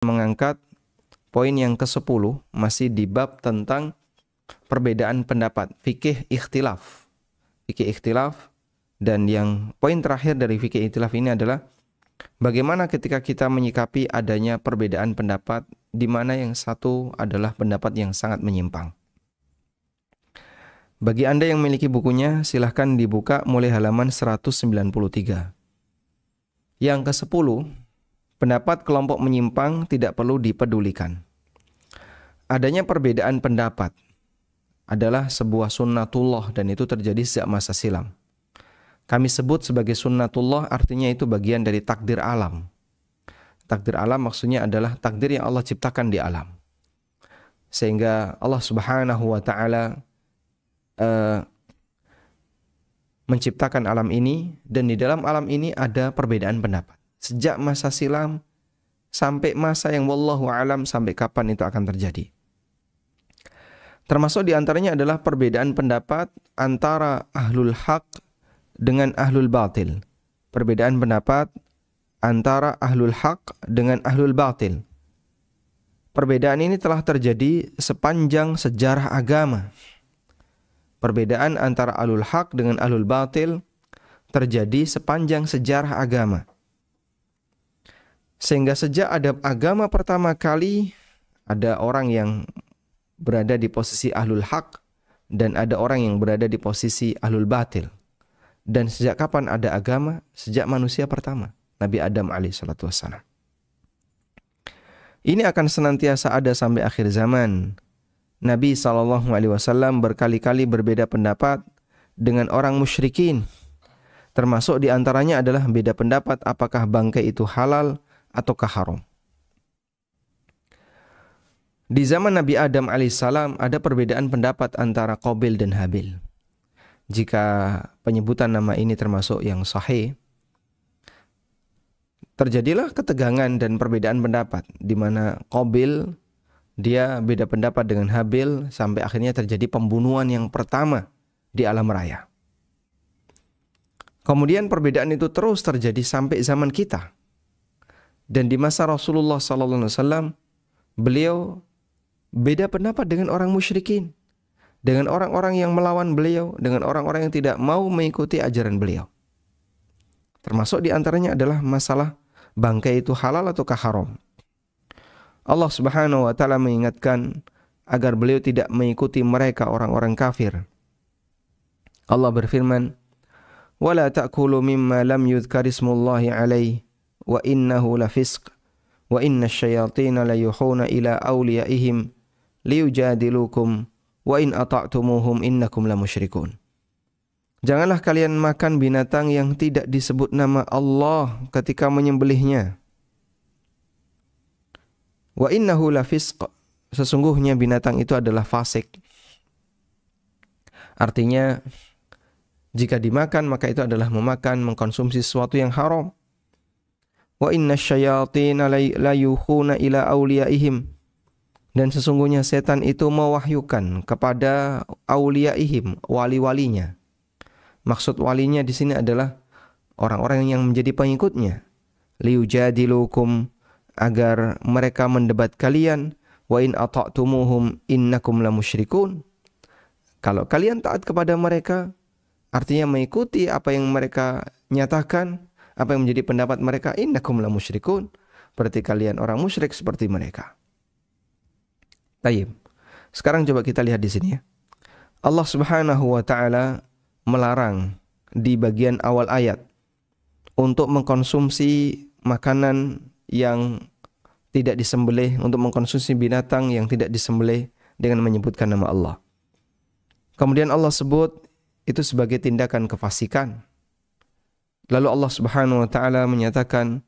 mengangkat poin yang ke-10 masih di bab tentang perbedaan pendapat, fikih ikhtilaf. Fikih ikhtilaf, dan yang poin terakhir dari fikih ikhtilaf ini adalah bagaimana ketika kita menyikapi adanya perbedaan pendapat di mana yang satu adalah pendapat yang sangat menyimpang. Bagi Anda yang memiliki bukunya, silahkan dibuka mulai halaman 193. Yang ke-10, pendapat kelompok menyimpang tidak perlu dipedulikan. Adanya perbedaan pendapat adalah sebuah sunnatullah dan itu terjadi sejak masa silam. Kami sebut sebagai sunnatullah artinya itu bagian dari takdir alam. Takdir alam maksudnya adalah takdir yang Allah ciptakan di alam. Sehingga Allah Subhanahu wa taala menciptakan alam ini, dan di dalam alam ini ada perbedaan pendapat. Sejak masa silam sampai masa yang wallahu alam sampai kapan itu akan terjadi. Termasuk di antaranya adalah perbedaan pendapat antara ahlul haq dengan ahlul batil. Perbedaan pendapat antara ahlul haq dengan ahlul batil. Perbedaan ini telah terjadi sepanjang sejarah agama. Perbedaan antara ahlul haq dengan ahlul batil terjadi sepanjang sejarah agama. Sehingga sejak ada agama pertama kali, ada orang yang berada di posisi ahlul haq dan ada orang yang berada di posisi ahlul batil. Dan sejak kapan ada agama? Sejak manusia pertama, Nabi Adam alaihissalatu wassalam. Ini akan senantiasa ada sampai akhir zaman. Nabi SAW berkali-kali berbeda pendapat dengan orang musyrikin. Termasuk di antaranya adalah beda pendapat apakah bangkai itu halal ataukah haram. Di zaman Nabi Adam alaihissalam ada perbedaan pendapat antara Qabil dan Habil. Jika penyebutan nama ini termasuk yang sahih, terjadilah ketegangan dan perbedaan pendapat di mana Qabil dia beda pendapat dengan Habil sampai akhirnya terjadi pembunuhan yang pertama di alam raya. Kemudian perbedaan itu terus terjadi sampai zaman kita. Dan di masa Rasulullah SAW, beliau beda pendapat dengan orang musyrikin, dengan orang-orang yang melawan beliau, dengan orang-orang yang tidak mau mengikuti ajaran beliau. Termasuk di antaranya adalah masalah bangkai itu halal ataukah haram. Allah Subhanahu wa taala mengingatkan agar beliau tidak mengikuti mereka orang-orang kafir. Allah berfirman, "Wala ta'kulu mimma lam yudhkar ismullahi 'alaihi wa innahu lafisq wa innasyayatina layuhuna ila awliyaihim liyujadilukum wa in ata'tumuhum innakum lamusyrikun." Janganlah kalian makan binatang yang tidak disebut nama Allah ketika menyembelihnya. Wa innahu lafisq, sesungguhnya binatang itu adalah fasik. Artinya jika dimakan maka itu adalah mengkonsumsi sesuatu yang haram. Wa innasyayatina layuhuna ila awliyaihim, dan sesungguhnya setan itu mewahyukan kepada awliyaihim, wali-walinya. Maksud walinya di sini adalah orang-orang yang menjadi pengikutnya. Liyujadilukum, agar mereka mendebat kalian. Wa in ata'tumuhum innakum lamusyrikun. Kalau kalian taat kepada mereka, artinya mengikuti apa yang mereka nyatakan, apa yang menjadi pendapat mereka, innakum lamusyrikun, berarti kalian orang musyrik seperti mereka. Tayyib. Sekarang coba kita lihat di sini ya. Allah Subhanahu wa taala melarang di bagian awal ayat untuk mengkonsumsi makanan yang tidak disembelih, untuk mengkonsumsi binatang yang tidak disembelih dengan menyebutkan nama Allah. Kemudian Allah sebut itu sebagai tindakan kefasikan. Lalu Allah Subhanahu wa taala menyatakan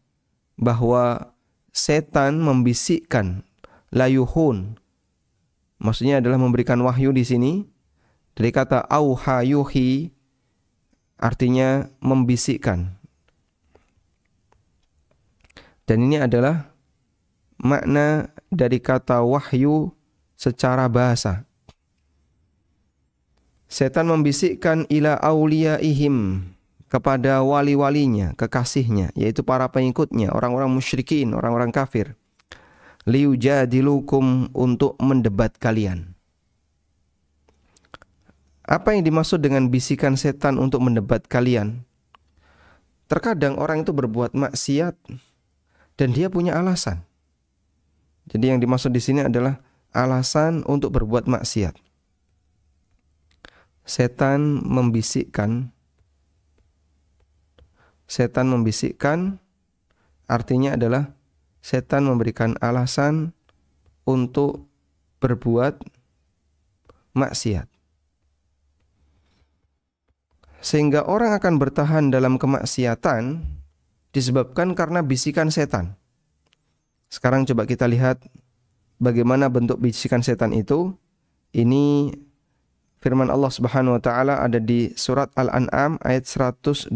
bahwa setan membisikkan, layuhun, maksudnya adalah memberikan wahyu di sini. Dari kata auha yuhi, artinya membisikkan. Dan ini adalah makna dari kata wahyu secara bahasa. Setan membisikkan ila awliyaihim, kepada wali-walinya, kekasihnya, yaitu para pengikutnya, orang-orang musyrikin, orang-orang kafir. liyujadilukum, untuk mendebat kalian. Apa yang dimaksud dengan bisikan setan untuk mendebat kalian? Terkadang orang itu berbuat maksiat dan dia punya alasan. Jadi yang dimaksud di sini adalah alasan untuk berbuat maksiat. Setan membisikkan artinya adalah setan memberikan alasan untuk berbuat maksiat. Sehingga orang akan bertahan dalam kemaksiatan disebabkan karena bisikan setan. Sekarang coba kita lihat bagaimana bentuk bisikan setan itu. Ini firman Allah Subhanahu wa taala ada di surat Al-An'am ayat 121.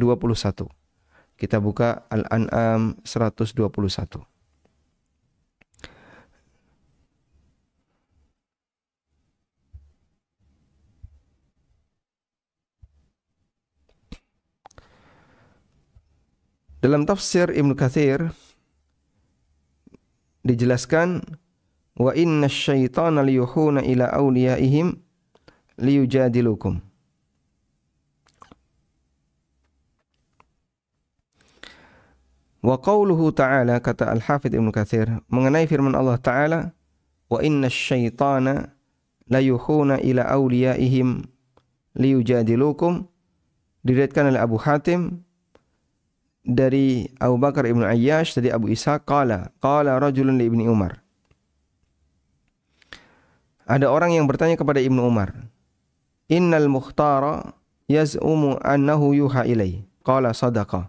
Kita buka Al-An'am 121. Dalam tafsir Ibnu Katsir dijelaskan, wa inna syaitana liyuhuna ila awliyaihim liyujadilukum. Wa qawluhu ta'ala, kata Al-Hafidz Ibnu Katsir mengenai firman Allah Ta'ala, wa inna syaitana layuhuna ila awliyaihim liyujadilukum, diriwayatkan oleh Abu Hatim dari Abu Bakar Ibn Ayyash, dari Abu Ishaq, qala rajulun li Ibni Umar. Ada orang yang bertanya kepada Ibnu Umar, innal mukhtara yaz'umu annahu yuha ilai. Qala sadaqa.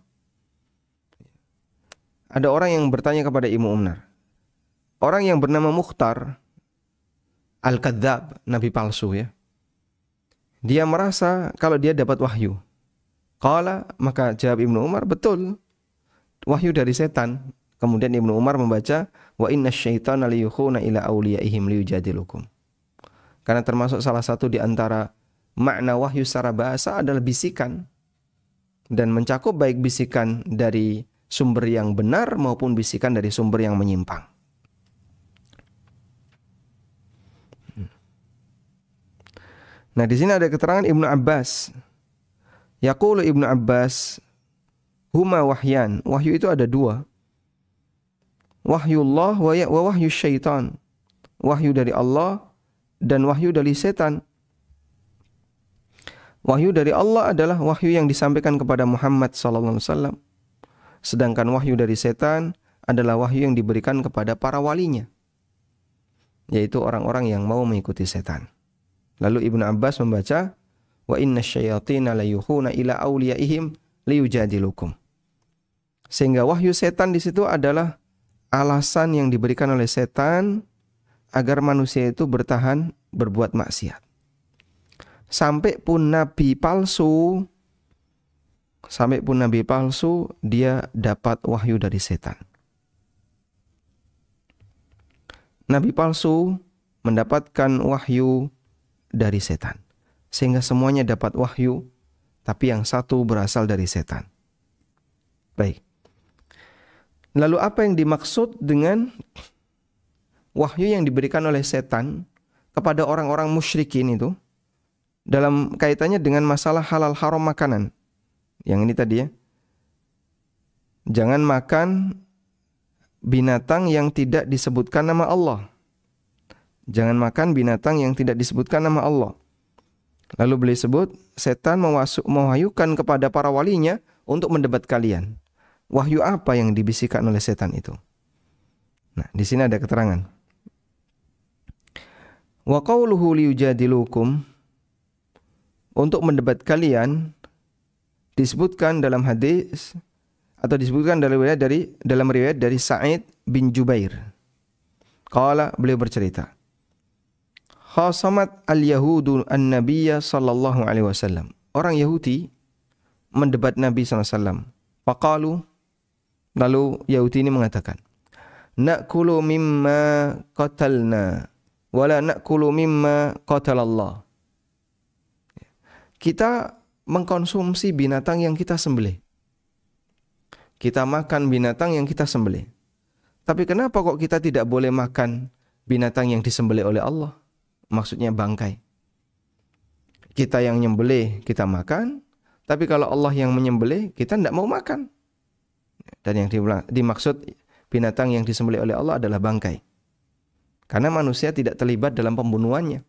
Ada orang yang bertanya kepada Ibnu Umar. Orang yang bernama Mukhtar Al-Kadzab, nabi palsu ya. Dia merasa kalau dia dapat wahyu. Qala, maka jawab Ibnu Umar, betul, wahyu dari setan. Kemudian Ibnu Umar membaca, wa inna syaitana liyukhuna ila awliyaihim liyujadilukum. Karena termasuk salah satu di antara makna wahyu secara bahasa adalah bisikan. Dan mencakup baik bisikan dari sumber yang benar maupun bisikan dari sumber yang menyimpang. Nah, di sini ada keterangan Ibnu Abbas. Yaqulu Ibnu Abbas, huma wahyan. Wahyu itu ada dua. Wahyullah wa wahyu syaitan. Wahyu dari Allah dan wahyu dari setan. Wahyu dari Allah adalah wahyu yang disampaikan kepada Muhammad SAW. Sedangkan wahyu dari setan adalah wahyu yang diberikan kepada para walinya, yaitu orang-orang yang mau mengikuti setan. Lalu Ibnu Abbas membaca, wa inna syayatina layuhuna ila awliyaihim liyujadilukum. Sehingga wahyu setan di situ adalah alasan yang diberikan oleh setan agar manusia itu bertahan berbuat maksiat. Sampai pun nabi palsu dia dapat wahyu dari setan. Nabi palsu mendapatkan wahyu dari setan. Sehingga semuanya dapat wahyu, tapi yang satu berasal dari setan. Baik. Lalu apa yang dimaksud dengan wahyu yang diberikan oleh setan kepada orang-orang musyrikin itu? Dalam kaitannya dengan masalah halal haram makanan. Yang ini tadi ya. Jangan makan binatang yang tidak disebutkan nama Allah. Jangan makan binatang yang tidak disebutkan nama Allah. Lalu beliau sebut, setan mewahyukan kepada para walinya untuk mendebat kalian. Wahyu apa yang dibisikkan oleh setan itu? Nah, di sini ada keterangan. Wa qawluhu liyujadilukum, untuk mendebat kalian, disebutkan dalam hadis atau disebutkan dalam riwayat dari Sa'id bin Jubair. Qala, beliau bercerita, khasamat al-yahudu an-nabiyya sallallahu alaihi wasallam. Orang Yahudi mendebat Nabi sallallahu alaihi wasallam. Faqalu, lalu Yahudi ini mengatakan, na'kulu mimma qatalna wala na'kulu mimma qatalallah. Kita mengkonsumsi binatang yang kita sembelih. Kita makan binatang yang kita sembelih. Tapi kenapa kok kita tidak boleh makan binatang yang disembelih oleh Allah? Maksudnya bangkai. Kita yang nyembelih kita makan, tapi kalau Allah yang menyembelih kita tidak mau makan. Dan yang dimaksud binatang yang disembelih oleh Allah adalah bangkai. Karena manusia tidak terlibat dalam pembunuhannya.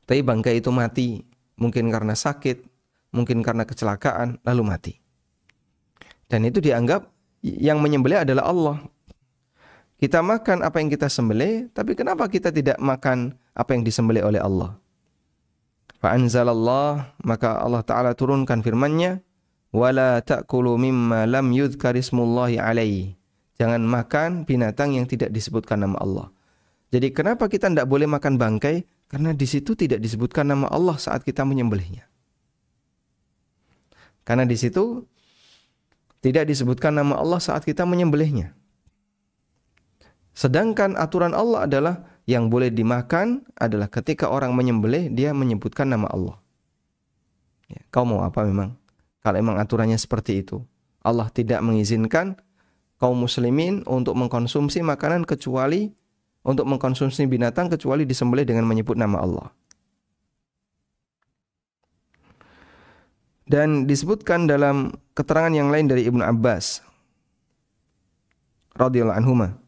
Tapi bangkai itu mati, mungkin karena sakit, mungkin karena kecelakaan, lalu mati. Dan itu dianggap yang menyembelih adalah Allah. Kita makan apa yang kita sembelih, tapi kenapa kita tidak makan apa yang disembelih oleh Allah? Fa'anzalallah, maka Allah Ta'ala turunkan firman-Nya, wala ta'kulu mimma lam yudhkar ismullahi alaihi. Jangan makan binatang yang tidak disebutkan nama Allah. Jadi kenapa kita tidak boleh makan bangkai? Karena di situ tidak disebutkan nama Allah saat kita menyembelihnya. Karena di situ tidak disebutkan nama Allah saat kita menyembelihnya. Sedangkan aturan Allah adalah yang boleh dimakan adalah ketika orang menyembelih dia menyebutkan nama Allah. Ya, kau mau apa memang? Kalau memang aturannya seperti itu. Allah tidak mengizinkan kaum muslimin untuk mengkonsumsi makanan kecuali untuk mengkonsumsi binatang kecuali disembelih dengan menyebut nama Allah. Dan disebutkan dalam keterangan yang lain dari Ibnu Abbas radhiyallahu anhuma,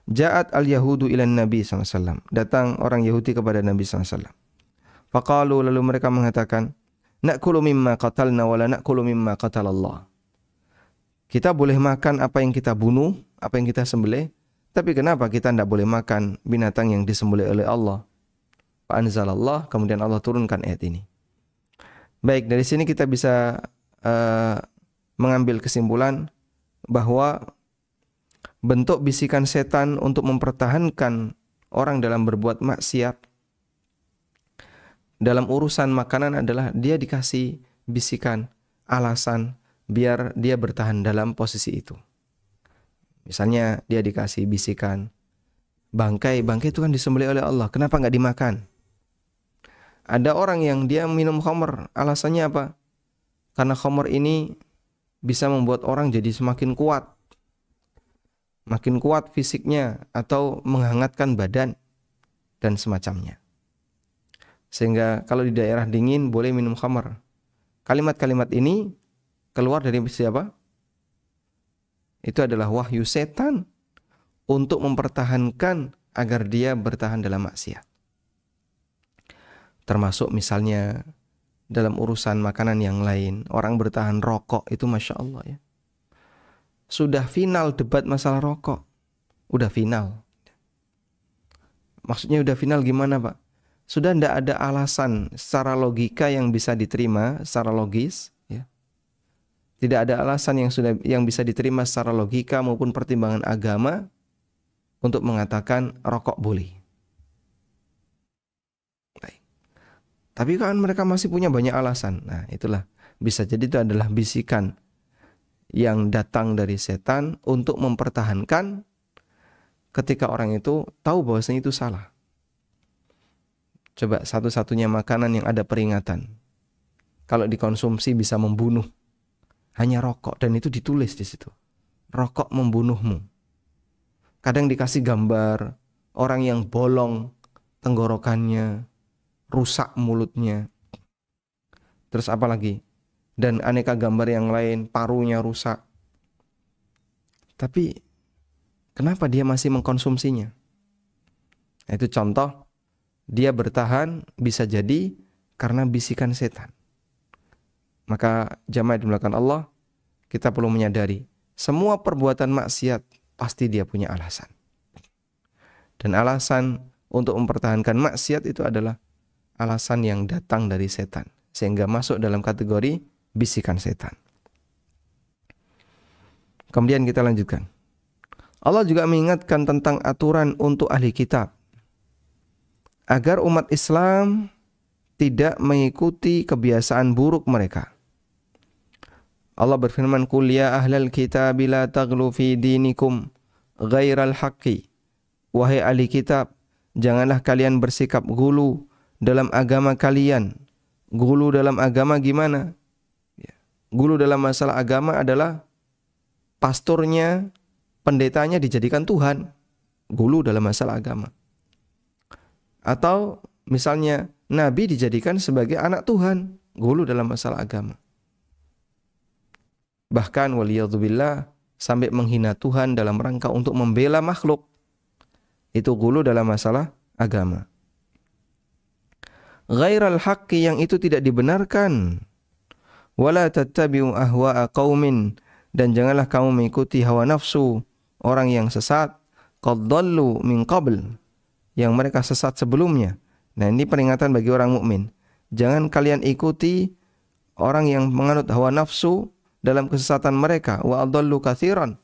Ja'at al-Yahudu ilan Nabi SAW. Datang orang Yahudi kepada Nabi SAW. Faqalu, lalu mereka mengatakan, na'kulu mimma qatalna wala na'kulu mimma qatalallah. Kita boleh makan apa yang kita bunuh, apa yang kita sembelih, tapi kenapa kita tidak boleh makan binatang yang disembelih oleh Allah? Fa'anzalallah, kemudian Allah turunkan ayat ini. Baik, dari sini kita bisa mengambil kesimpulan bahwa bentuk bisikan setan untuk mempertahankan orang dalam berbuat maksiat dalam urusan makanan adalah dia dikasih bisikan, alasan biar dia bertahan dalam posisi itu. Misalnya dia dikasih bisikan, bangkai itu kan disembelih oleh Allah, kenapa nggak dimakan? Ada orang yang dia minum khamr, alasannya apa? Karena khamr ini bisa membuat orang jadi semakin kuat. Makin kuat fisiknya atau menghangatkan badan dan semacamnya. Sehingga kalau di daerah dingin boleh minum khamr. Kalimat-kalimat ini keluar dari siapa? Itu adalah wahyu setan untuk mempertahankan agar dia bertahan dalam maksiat. Termasuk misalnya dalam urusan makanan yang lain, orang bertahan rokok itu Masya Allah ya. Sudah final debat masalah rokok. Udah final. Maksudnya udah final gimana Pak? Sudah tidak ada alasan secara logika yang bisa diterima secara logis. Ya. Tidak ada alasan yang bisa diterima secara logika maupun pertimbangan agama untuk mengatakan rokok boleh. Baik. Tapi kan mereka masih punya banyak alasan. Nah itulah. Bisa jadi itu adalah bisikan yang datang dari setan untuk mempertahankan ketika orang itu tahu bahwasanya itu salah. Coba satu-satunya makanan yang ada peringatan. Kalau dikonsumsi bisa membunuh. Hanya rokok dan itu ditulis di situ. Rokok membunuhmu. Kadang dikasih gambar orang yang bolong tenggorokannya, rusak mulutnya. Terus apa lagi? Dan aneka gambar yang lain, parunya rusak. Tapi kenapa dia masih mengkonsumsinya? Itu contoh, dia bertahan bisa jadi karena bisikan setan. Maka jamaah dimulakan Allah, kita perlu menyadari, semua perbuatan maksiat pasti dia punya alasan. Dan alasan untuk mempertahankan maksiat itu adalah alasan yang datang dari setan. Sehingga masuk dalam kategori bisikan setan. Kemudian kita lanjutkan. Allah juga mengingatkan tentang aturan untuk ahli kitab agar umat Islam tidak mengikuti kebiasaan buruk mereka. Allah berfirman, "Qul ya ahlal kitab la taghlu fi dinikum ghairal haqqi." Wahai ahli kitab, janganlah kalian bersikap gulu dalam agama kalian. Gulu dalam agama gimana? Gulu dalam masalah agama adalah pastornya pendetanya dijadikan Tuhan, gulu dalam masalah agama. Atau misalnya Nabi dijadikan sebagai anak Tuhan, gulu dalam masalah agama. Bahkan waliyadzubillah sampai menghina Tuhan dalam rangka untuk membela makhluk. Itu gulu dalam masalah agama. Ghairal haqqi, yang itu tidak dibenarkan. Wala tattabi'u ahwa'a qaumin, dan janganlah kamu mengikuti hawa nafsu orang yang sesat, qad dhallu min qabl, yang mereka sesat sebelumnya. Nah, ini peringatan bagi orang mukmin. Jangan kalian ikuti orang yang menganut hawa nafsu dalam kesesatan mereka, wa adallu katsiran,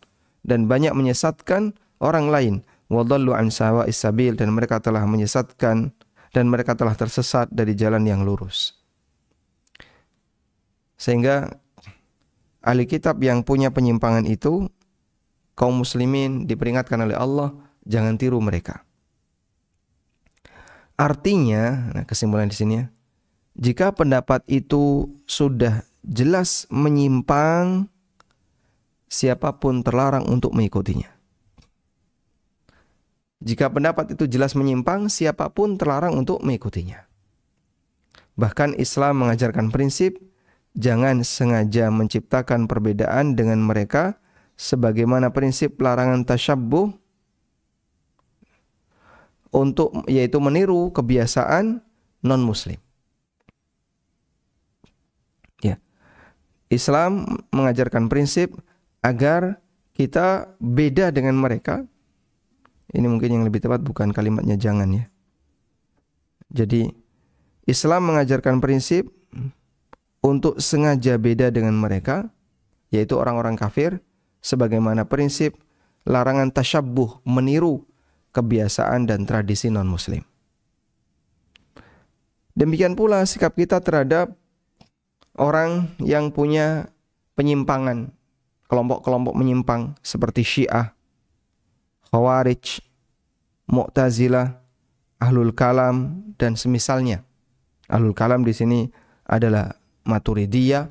dan banyak menyesatkan orang lain, wa dallu an sawa'is sabil, dan mereka telah menyesatkan dan mereka telah tersesat dari jalan yang lurus. Sehingga ahli kitab yang punya penyimpangan itu, kaum muslimin diperingatkan oleh Allah, jangan tiru mereka. Artinya, nah kesimpulan di sini ya, jika pendapat itu sudah jelas menyimpang, siapapun terlarang untuk mengikutinya. Jika pendapat itu jelas menyimpang, siapapun terlarang untuk mengikutinya. Bahkan Islam mengajarkan prinsip, jangan sengaja menciptakan perbedaan dengan mereka, sebagaimana prinsip larangan tasyabbuh, yaitu meniru kebiasaan non-muslim. Ya. Islam mengajarkan prinsip agar kita beda dengan mereka. Ini mungkin yang lebih tepat, bukan kalimatnya jangan ya. Jadi Islam mengajarkan prinsip untuk sengaja beda dengan mereka, yaitu orang-orang kafir, sebagaimana prinsip larangan tasyabbuh, meniru kebiasaan dan tradisi non-muslim. Demikian pula sikap kita terhadap orang yang punya penyimpangan, kelompok-kelompok menyimpang seperti Syiah, Khawarij, Mu'tazilah, Ahlul Kalam, dan semisalnya. Ahlul Kalam di sini adalah Maturidiyah,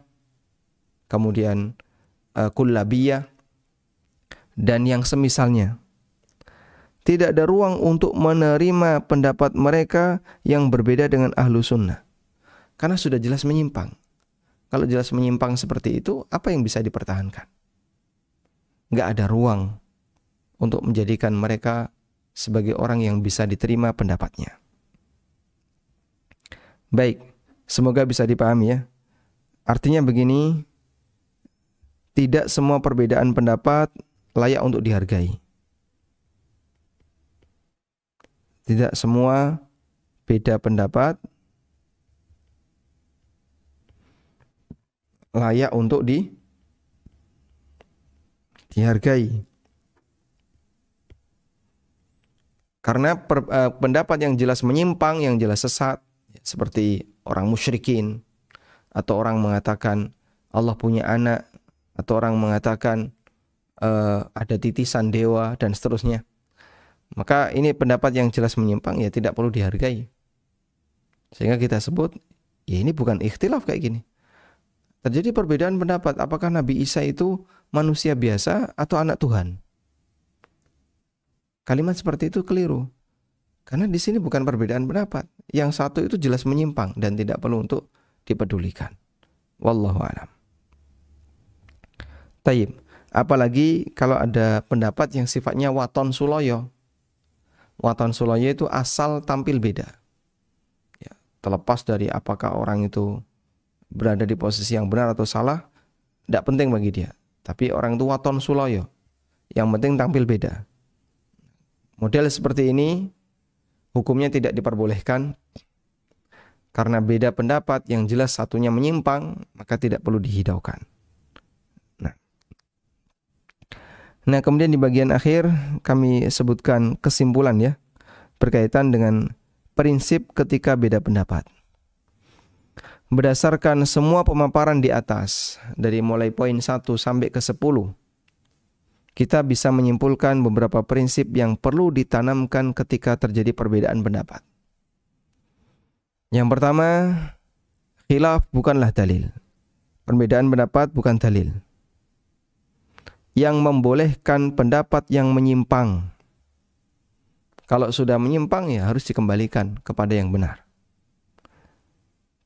kemudian Kullabiyah, dan yang semisalnya. Tidak ada ruang untuk menerima pendapat mereka yang berbeda dengan Ahlu Sunnah, karena sudah jelas menyimpang. Kalau jelas menyimpang seperti itu, apa yang bisa dipertahankan? Nggak ada ruang untuk menjadikan mereka sebagai orang yang bisa diterima pendapatnya. Baik, semoga bisa dipahami ya. Artinya begini, tidak semua perbedaan pendapat layak untuk dihargai. Tidak semua beda pendapat layak untuk dihargai. Karena pendapat yang jelas menyimpang, yang jelas sesat, seperti orang musyrikin, atau orang mengatakan Allah punya anak, atau orang mengatakan ada titisan dewa, dan seterusnya. Maka ini pendapat yang jelas menyimpang, ya tidak perlu dihargai. Sehingga kita sebut, ya ini bukan ikhtilaf kayak gini. Terjadi perbedaan pendapat, apakah Nabi Isa itu manusia biasa atau anak Tuhan? Kalimat seperti itu keliru. Karena di sini bukan perbedaan pendapat. Yang satu itu jelas menyimpang dan tidak perlu untuk dipedulikan. Wallahu a'lam. Taib. Apalagi kalau ada pendapat yang sifatnya waton suloyo. Waton suloyo itu asal tampil beda. Ya, terlepas dari apakah orang itu berada di posisi yang benar atau salah, tidak penting bagi dia. Tapi orang itu waton suloyo. Yang penting tampil beda. Model seperti ini hukumnya tidak diperbolehkan karena beda pendapat yang jelas satunya menyimpang, maka tidak perlu dihidaukan. Nah, kemudian di bagian akhir kami sebutkan kesimpulan ya berkaitan dengan prinsip ketika beda pendapat. Berdasarkan semua pemaparan di atas dari mulai poin 1 sampai ke 10, kita bisa menyimpulkan beberapa prinsip yang perlu ditanamkan ketika terjadi perbedaan pendapat. Yang pertama, khilaf bukanlah dalil. Perbedaan pendapat bukan dalil. yang membolehkan pendapat yang menyimpang. Kalau sudah menyimpang ya harus dikembalikan kepada yang benar.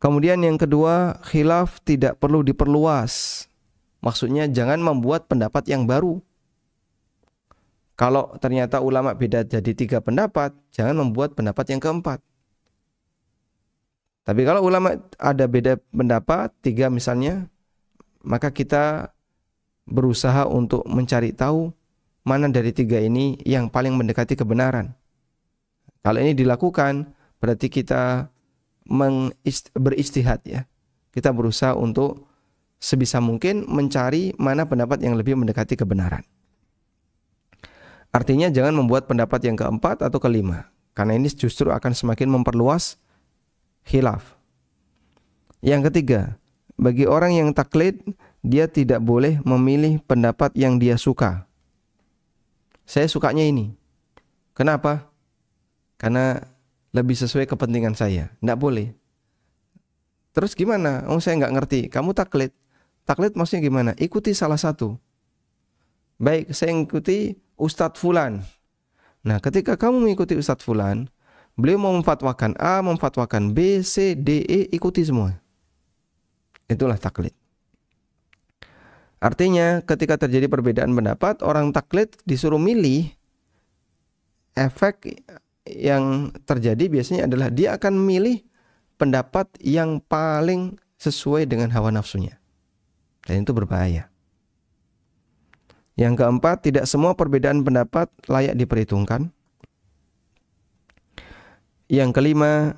Kemudian yang kedua, khilaf tidak perlu diperluas. Maksudnya jangan membuat pendapat yang baru. Kalau ternyata ulama beda jadi 3 pendapat, jangan membuat pendapat yang keempat. Tapi kalau ulama ada beda pendapat, 3 misalnya, maka kita berusaha untuk mencari tahu mana dari 3 ini yang paling mendekati kebenaran. Kalau ini dilakukan, berarti kita beristihad ya. Kita berusaha untuk sebisa mungkin mencari mana pendapat yang lebih mendekati kebenaran. Artinya jangan membuat pendapat yang keempat atau kelima, karena ini justru akan semakin memperluas khilaf. Yang ketiga, bagi orang yang taklid, dia tidak boleh memilih pendapat yang dia suka. Saya sukanya ini. Kenapa? Karena lebih sesuai kepentingan saya. Tidak boleh. Terus gimana? Oh, saya nggak ngerti. Kamu taklid. Taklid maksudnya gimana? Ikuti salah satu. Baik, saya ikuti Ustadz Fulan. Nah, ketika kamu mengikuti Ustadz Fulan, beliau mau memfatwakan A, memfatwakan B, C, D, E, ikuti semua. Itulah taklid. Artinya, ketika terjadi perbedaan pendapat, orang taklid disuruh milih, efek yang terjadi biasanya adalah dia akan milih pendapat yang paling sesuai dengan hawa nafsunya. Dan itu berbahaya. Yang keempat, tidak semua perbedaan pendapat layak diperhitungkan. Yang kelima,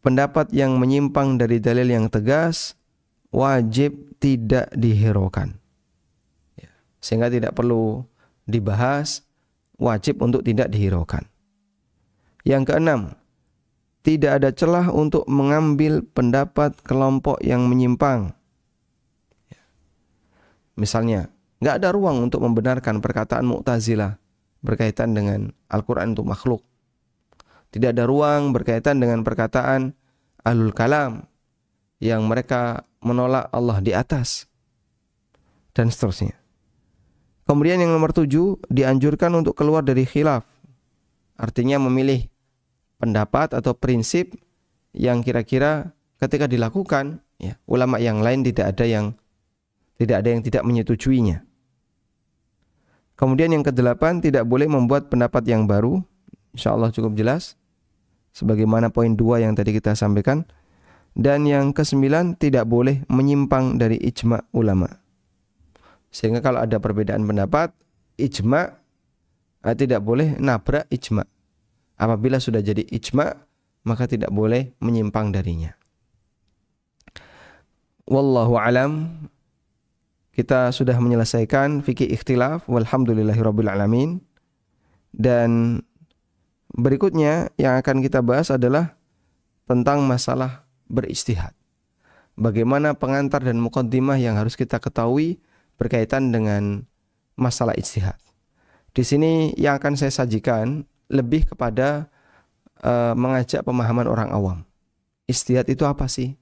pendapat yang menyimpang dari dalil yang tegas wajib tidak dihiraukan. Sehingga tidak perlu dibahas, wajib untuk tidak dihiraukan. Yang keenam, tidak ada celah untuk mengambil pendapat kelompok yang menyimpang. Misalnya, nggak ada ruang untuk membenarkan perkataan Mu'tazilah berkaitan dengan Al-Quran untuk makhluk. Tidak ada ruang berkaitan dengan perkataan Ahlul Kalam yang mereka menolak Allah di atas, dan seterusnya. Kemudian yang nomor 7, dianjurkan untuk keluar dari khilaf. Artinya memilih pendapat atau prinsip yang kira-kira ketika dilakukan, ya, ulama yang lain tidak ada yang tidak menyetujuinya. Kemudian yang ke-8, tidak boleh membuat pendapat yang baru. Insyaallah cukup jelas, sebagaimana poin 2 yang tadi kita sampaikan. Dan yang ke-9, tidak boleh menyimpang dari ijma ulama. Sehingga kalau ada perbedaan pendapat, ijma tidak boleh nabrak ijma. Apabila sudah jadi ijma, maka tidak boleh menyimpang darinya. Wallahu alam. Kita sudah menyelesaikan fikih ikhtilaf. Walhamdulillahirabbil alamin. Dan berikutnya yang akan kita bahas adalah tentang masalah berijtihad. Bagaimana pengantar dan muqaddimah yang harus kita ketahui berkaitan dengan masalah ijtihad. Di sini yang akan saya sajikan lebih kepada mengajak pemahaman orang awam. Ijtihad itu apa sih?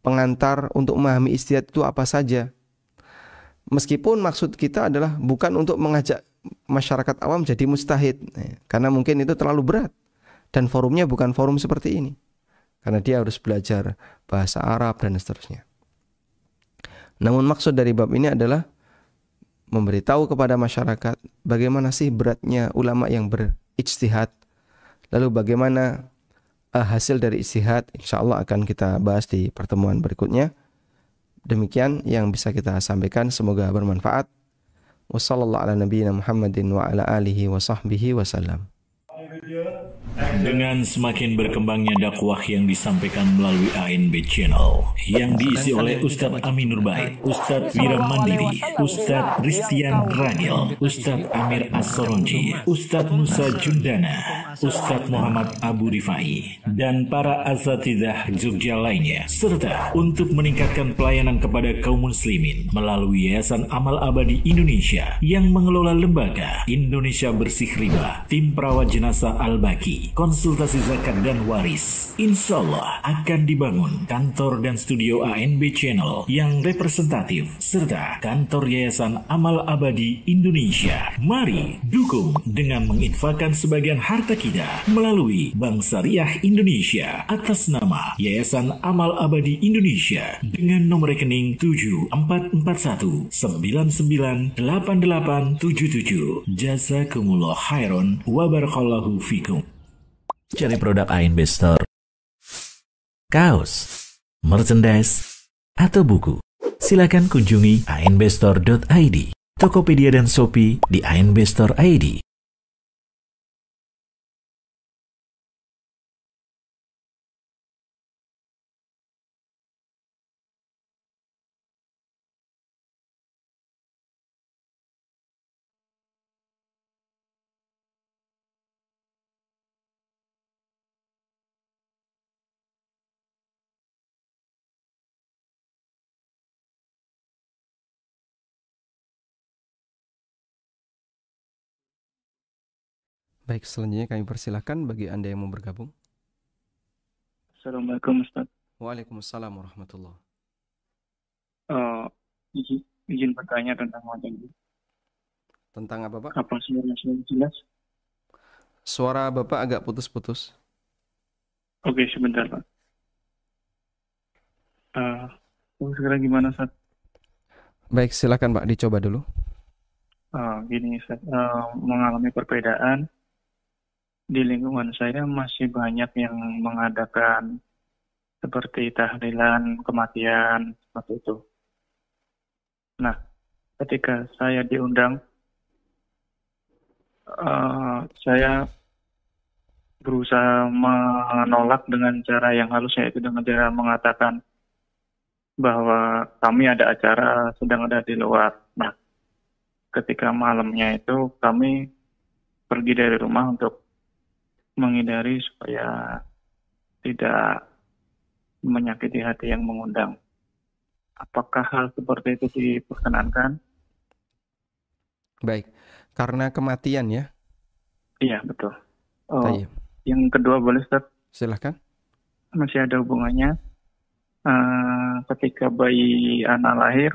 Pengantar untuk memahami ijtihad itu apa saja? Meskipun maksud kita adalah bukan untuk mengajak masyarakat awam jadi mujtahid, karena mungkin itu terlalu berat dan forumnya bukan forum seperti ini, karena dia harus belajar bahasa Arab dan seterusnya. Namun maksud dari bab ini adalah memberitahu kepada masyarakat bagaimana sih beratnya ulama yang berijtihad, lalu bagaimana hasil dari ijtihad. Insyaallah akan kita bahas di pertemuan berikutnya. Demikian yang bisa kita sampaikan, semoga bermanfaat. Wassallallahu ala nabiyyina Muhammadin wa ala alihi wa sahbihi wasallam. Dengan semakin berkembangnya dakwah yang disampaikan melalui ANB Channel yang diisi oleh Ustadz Aminur Bait, Ustadz Wira Mandiri, Ustadz Ristian Ragil, Ustadz Amir As-Soronji, Ustadz Musa Jundana, Ustadz Muhammad Abu Rifai, dan para asatidzah Jogja lainnya, serta untuk meningkatkan pelayanan kepada kaum muslimin melalui Yayasan Amal Abadi Indonesia yang mengelola lembaga Indonesia Bersih Riba, tim perawat jenazah Al-Baqi, konsultasi zakat dan waris. Insya Allah akan dibangun kantor dan studio ANB Channel yang representatif serta kantor Yayasan Amal Abadi Indonesia. Mari dukung dengan menginfakkan sebagian harta kita melalui Bank Syariah Indonesia atas nama Yayasan Amal Abadi Indonesia dengan nomor rekening 7441998877. Jazakumullah khairan wa barakallahu fikum. Cari produk ANB Store, kaos, merchandise, atau buku. Silakan kunjungi anbstore.id, Tokopedia dan Shopee di ANB Store ID. Baik, selanjutnya kami persilahkan bagi Anda yang mau bergabung. Assalamualaikum Ustaz. Waalaikumsalam warahmatullahi. Izin bertanya tentang wajah ini. Tentang apa, Pak? Apa suara saya jelas? Suara Bapak agak putus-putus. Oke, sebentar Pak. Sekarang gimana Ustaz? Baik, silakan Pak, dicoba dulu. Gini Ustaz, mengalami perbedaan di lingkungan saya masih banyak yang mengadakan seperti tahlilan kematian seperti itu. Nah, ketika saya diundang, saya berusaha menolak dengan cara yang halus, yaitu dengan cara mengatakan bahwa kami ada acara sedang ada di luar. Nah, ketika malamnya itu kami pergi dari rumah untuk menghindari supaya tidak menyakiti hati yang mengundang. Apakah hal seperti itu diperkenankan? Baik, karena kematian ya? Iya, betul. Tayyib. Yang kedua boleh Ustaz? Silahkan. Masih ada hubungannya. Ketika bayi anak lahir,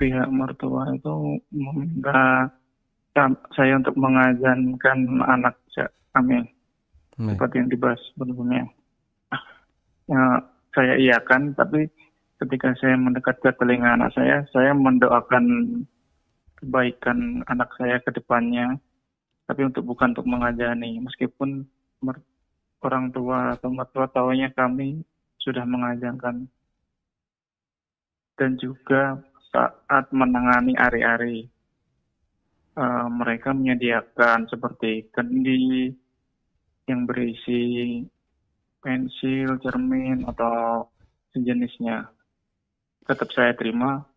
pihak mertua itu meminta saya untuk mengazankan anak kami, seperti yang dibahas sebelumnya. Saya iakan, tapi ketika saya mendekat ke telinga anak saya mendoakan kebaikan anak saya ke depannya, tapi bukan untuk mengajani, meskipun orang tua atau mertua tahunya kami sudah mengazankan. Dan juga saat menangani ari-ari, mereka menyediakan seperti kendi yang berisi pensil, cermin, atau sejenisnya. Tetap saya terima,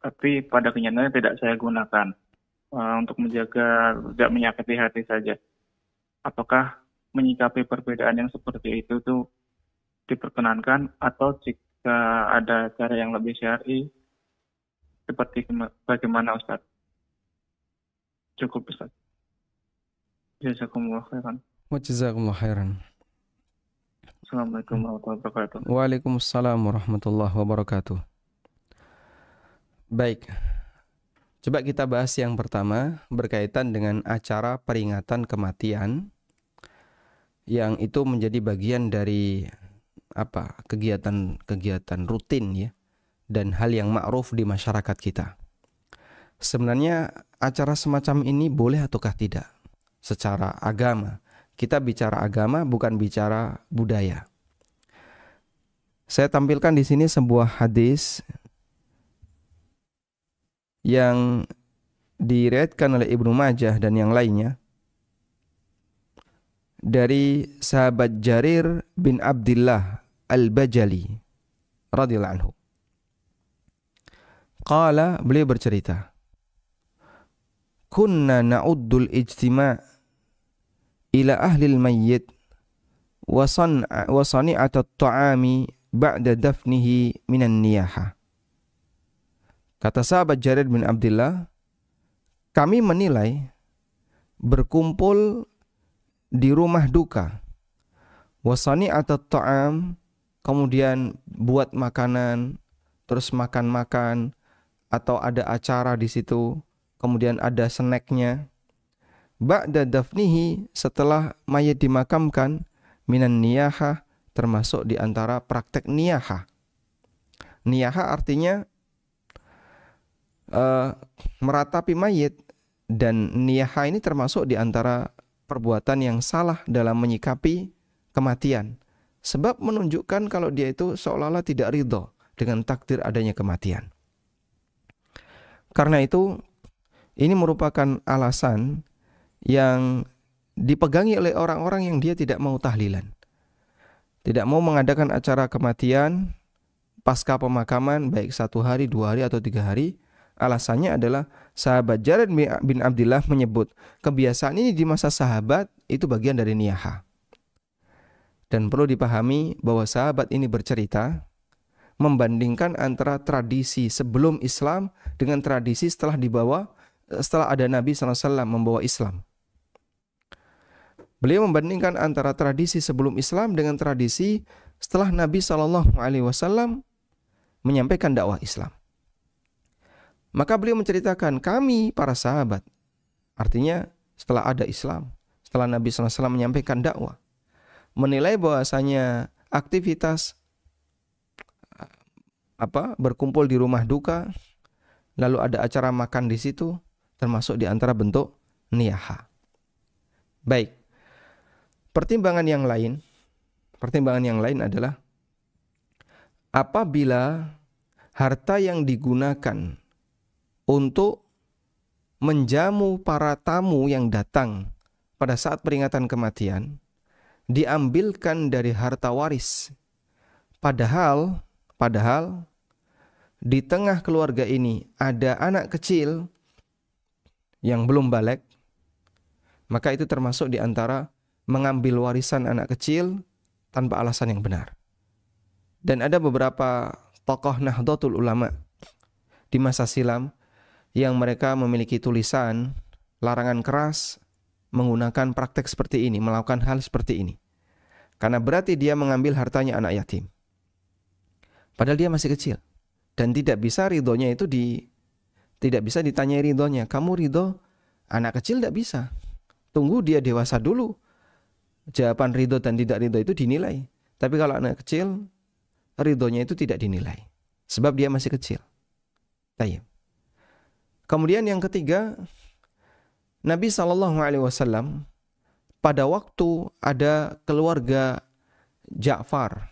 tapi pada kenyataannya tidak saya gunakan untuk menjaga tidak menyakiti hati saja. Apakah menyikapi perbedaan yang seperti itu tuh diperkenankan, atau jika ada cara yang lebih syar'i, seperti bagaimana Ustaz? Cukup Ustaz. Jazakumullah khairan. Wa jazakumullah khairan. Assalamualaikum warahmatullahi wabarakatuh. Waalaikumsalam warahmatullahi wabarakatuh. Baik, coba kita bahas yang pertama berkaitan dengan acara peringatan kematian, yang itu menjadi bagian dari kegiatan rutin ya, dan hal yang ma'ruf di masyarakat kita. Sebenarnya acara semacam ini boleh ataukah tidak secara agama? Kita bicara agama, bukan bicara budaya. Saya tampilkan di sini sebuah hadis yang diriwayatkan oleh Ibnu Majah dan yang lainnya dari sahabat Jarir bin Abdullah Al-Bajali radhiyallahu anhu. Qala, beliau bercerita, kunna na'uddul ijtima' ila ahli al-mayyit wa sani'at at-ta'ami ba'da dafnihi minan niyaha. Kata sahabat Jarir bin Abdullah, kami menilai berkumpul di rumah duka, wasani atau ta'am, kemudian buat makanan, terus makan-makan, atau ada acara di situ, kemudian ada snacknya. Ba'da dafnihi, setelah mayit dimakamkan, minan niyahah, termasuk di antara praktek niyahah. Niyahah artinya meratapi mayit, dan niyahah ini termasuk di antara perbuatan yang salah dalam menyikapi kematian. Sebab menunjukkan kalau dia itu seolah-olah tidak ridho dengan takdir adanya kematian. Karena itu, ini merupakan alasan yang dipegangi oleh orang-orang yang dia tidak mau tahlilan. Tidak mau mengadakan acara kematian pasca pemakaman, baik 1 hari, 2 hari, atau 3 hari. Alasannya adalah sahabat Jarir bin Abdillah menyebut kebiasaan ini di masa sahabat itu bagian dari niyahah. Dan perlu dipahami bahwa sahabat ini bercerita membandingkan antara tradisi sebelum Islam dengan tradisi setelah ada Nabi SAW membawa Islam. Beliau membandingkan antara tradisi sebelum Islam dengan tradisi setelah Nabi SAW menyampaikan dakwah Islam. Maka beliau menceritakan, kami para sahabat, artinya setelah ada Islam, setelah Nabi SAW menyampaikan dakwah, menilai bahwasanya aktivitas berkumpul di rumah duka, lalu ada acara makan di situ, termasuk di antara bentuk niyahah. Baik, pertimbangan yang lain adalah apabila harta yang digunakan untuk menjamu para tamu yang datang pada saat peringatan kematian diambilkan dari harta waris, padahal di tengah keluarga ini ada anak kecil yang belum balik, maka itu termasuk di antara mengambil warisan anak kecil tanpa alasan yang benar. Dan ada beberapa tokoh Nahdlatul Ulama di masa silam yang mereka memiliki tulisan larangan keras menggunakan praktek seperti ini, melakukan hal seperti ini. Karena berarti dia mengambil hartanya anak yatim. Padahal dia masih kecil. Dan tidak bisa ridhonya itu tidak bisa ditanyai ridhonya. Kamu ridho? Anak kecil tidak bisa. Tunggu dia dewasa dulu. Jawaban ridho dan tidak ridho itu dinilai. Tapi kalau anak kecil, ridhonya itu tidak dinilai. Sebab dia masih kecil. Tayyib. Kemudian yang ketiga, Nabi SAW pada waktu ada keluarga Ja'far,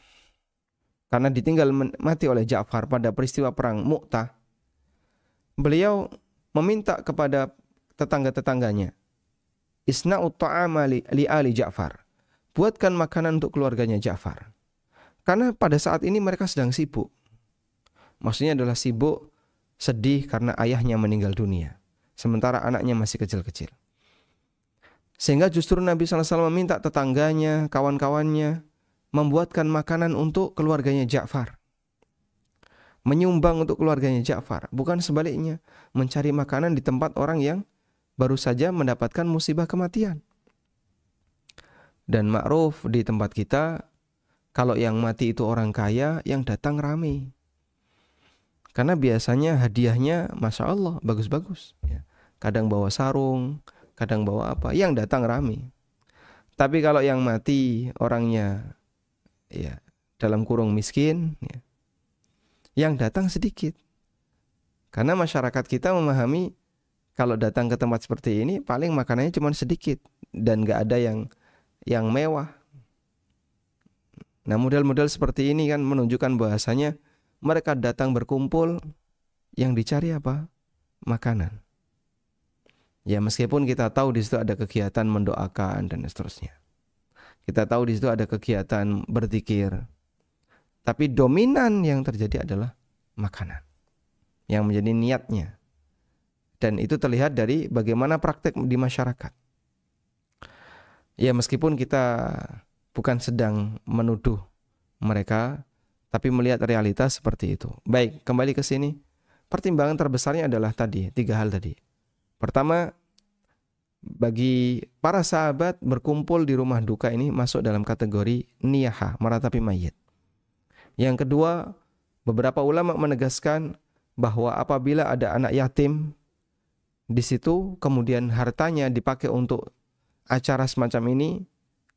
karena ditinggal mati oleh Ja'far pada peristiwa perang Mu'tah, beliau meminta kepada tetangga-tetangganya, isna'ut ta'ama li ali Ja'far, buatkan makanan untuk keluarganya Ja'far. Karena pada saat ini mereka sedang sibuk. Maksudnya adalah sibuk sedih karena ayahnya meninggal dunia, sementara anaknya masih kecil-kecil. Sehingga justru Nabi SAW meminta tetangganya, kawan-kawannya membuatkan makanan untuk keluarganya Ja'far, menyumbang untuk keluarganya Ja'far, bukan sebaliknya mencari makanan di tempat orang yang baru saja mendapatkan musibah kematian. Dan ma'ruf di tempat kita, kalau yang mati itu orang kaya, yang datang ramai. Karena biasanya hadiahnya Masya Allah bagus-bagus ya. Kadang bawa sarung, kadang bawa apa, yang datang rame. Tapi kalau yang mati orangnya ya dalam kurung miskin ya, yang datang sedikit. Karena masyarakat kita memahami kalau datang ke tempat seperti ini paling makanannya cuma sedikit dan gak ada yang mewah. Nah, model-model seperti ini kan menunjukkan bahasanya mereka datang berkumpul, yang dicari apa? Makanan. Ya, meskipun kita tahu di situ ada kegiatan mendoakan dan seterusnya. Kita tahu di situ ada kegiatan berzikir. Tapi dominan yang terjadi adalah makanan yang menjadi niatnya. Dan itu terlihat dari bagaimana praktek di masyarakat. Ya, meskipun kita bukan sedang menuduh mereka, tapi melihat realitas seperti itu. Baik, kembali ke sini. Pertimbangan terbesarnya adalah tadi, 3 hal tadi. Pertama, bagi para sahabat berkumpul di rumah duka ini masuk dalam kategori niyaha, meratapi mayit. Yang kedua, beberapa ulama menegaskan bahwa apabila ada anak yatim di situ, kemudian hartanya dipakai untuk acara semacam ini,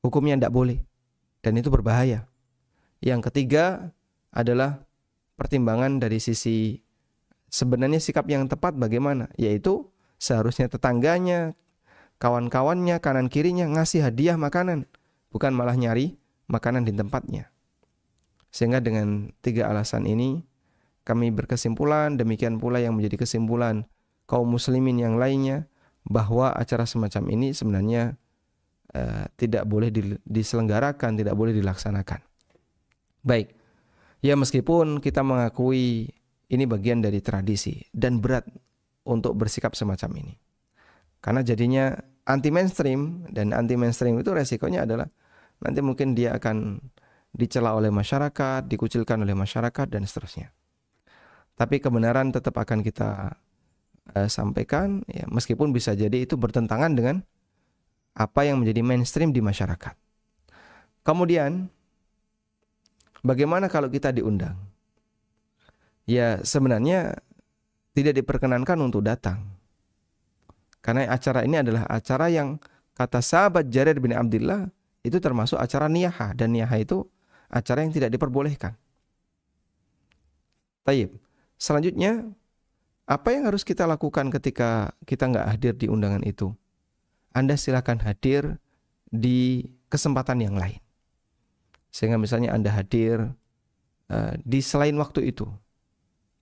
hukumnya tidak boleh, dan itu berbahaya. Yang ketiga adalah pertimbangan dari sisi sebenarnya sikap yang tepat bagaimana, yaitu seharusnya tetangganya, kawan-kawannya, kanan kirinya ngasih hadiah makanan, bukan malah nyari makanan di tempatnya. Sehingga dengan 3 alasan ini kami berkesimpulan, demikian pula yang menjadi kesimpulan kaum muslimin yang lainnya, bahwa acara semacam ini sebenarnya tidak boleh diselenggarakan, tidak boleh dilaksanakan. Baik, ya meskipun kita mengakui ini bagian dari tradisi dan berat untuk bersikap semacam ini. Karena jadinya anti mainstream, dan anti mainstream itu resikonya adalah nanti mungkin dia akan dicela oleh masyarakat, dikucilkan oleh masyarakat, dan seterusnya. Tapi kebenaran tetap akan kita sampaikan, ya, meskipun bisa jadi itu bertentangan dengan apa yang menjadi mainstream di masyarakat. Kemudian, bagaimana kalau kita diundang? Ya, sebenarnya tidak diperkenankan untuk datang. Karena acara ini adalah acara yang kata sahabat Jarir bin Abdullah itu termasuk acara niyaha, dan niyaha itu acara yang tidak diperbolehkan. Taib. Selanjutnya, apa yang harus kita lakukan ketika kita nggak hadir di undangan itu? Anda silakan hadir di kesempatan yang lain. Sehingga misalnya Anda hadir di selain waktu itu.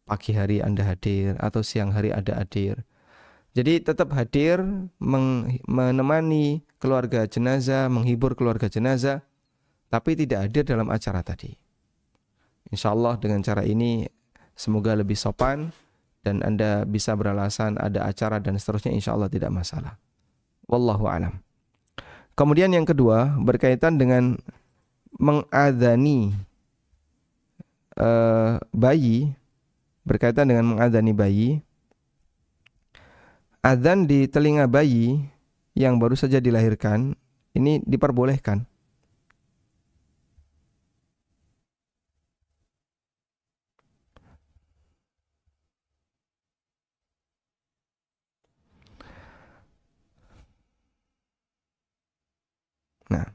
Pagi hari Anda hadir atau siang hari Anda hadir. Jadi tetap hadir menemani keluarga jenazah, menghibur keluarga jenazah, tapi tidak hadir dalam acara tadi. Insya Allah dengan cara ini semoga lebih sopan dan Anda bisa beralasan ada acara dan seterusnya, insya Allah tidak masalah. Wallahu a'lam. Kemudian yang kedua berkaitan dengan mengadzani bayi, berkaitan dengan mengadzani bayi. Adzan di telinga bayi yang baru saja dilahirkan ini diperbolehkan. Nah,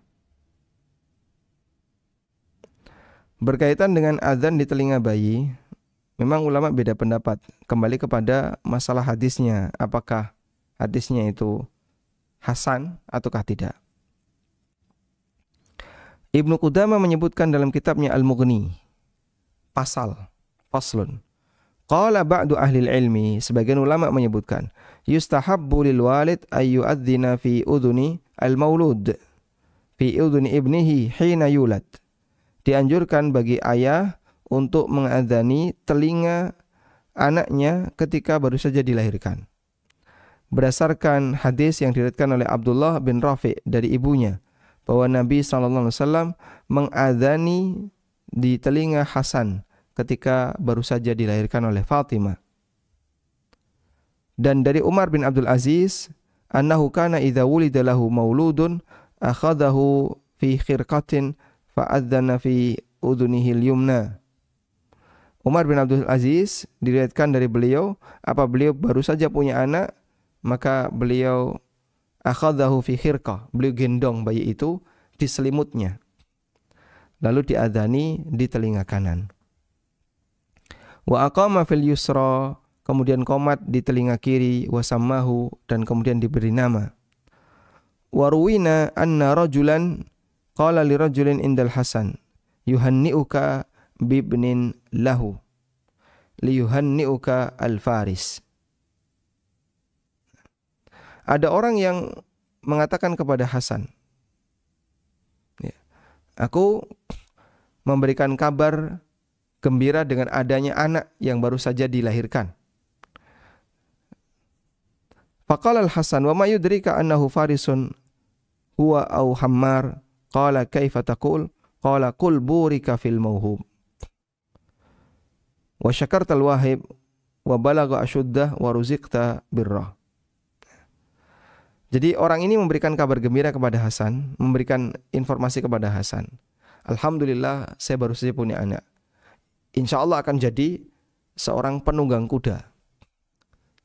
berkaitan dengan adzan di telinga bayi, memang ulama beda pendapat. Kembali kepada masalah hadisnya, apakah hadisnya itu hasan ataukah tidak. Ibnu Qudamah menyebutkan dalam kitabnya Al-Mughni, faslun. Qala ba'du ahli ilmi, sebagian ulama menyebutkan, yustahabbu lil walid ayyu'adzina fi udhuni al-maulud fi udhuni ibnihi hina yulad. Dianjurkan bagi ayah untuk mengadzani telinga anaknya ketika baru saja dilahirkan. Berdasarkan hadis yang diriwayatkan oleh Abdullah bin Rafi' dari ibunya, bahwa Nabi SAW mengadzani di telinga Hasan ketika baru saja dilahirkan oleh Fatimah. Dan dari Umar bin Abdul Aziz, annahu kana idza wulida lahu mauludun akhadahu fi khirqatin fa'adzana fi udhunihi al-yumna. Umar bin Abdul Aziz diriwayatkan dari beliau, apa beliau baru saja punya anak, maka beliau akhadahu fi khirqah, beliau gendong bayi itu di selimutnya, lalu diadzani di telinga kanan. Wa aqama fil yusra, kemudian qomat di telinga kiri, wa sammahu, dan kemudian diberi nama. Wa ruwina anna rajulan qala li rajulin indal Hasan yuhanni'uka bibnin lahu liyuhanni'uka al-faris. Ada orang yang mengatakan kepada Hasan, ya, aku memberikan kabar gembira dengan adanya anak yang baru saja dilahirkan. Faqala al-Hasan, wa ma yudrika annahu farisun huwa au hammar? Qala kaifa taqul? Qala qul burika fil mauhub wa syakarta al-wahib wa balagha ashuddah wa ruziqta birrah. Jadi orang ini memberikan kabar gembira kepada Hasan, memberikan informasi kepada Hasan. Alhamdulillah saya baru saja punya anak. Insya Allah akan jadi seorang penunggang kuda.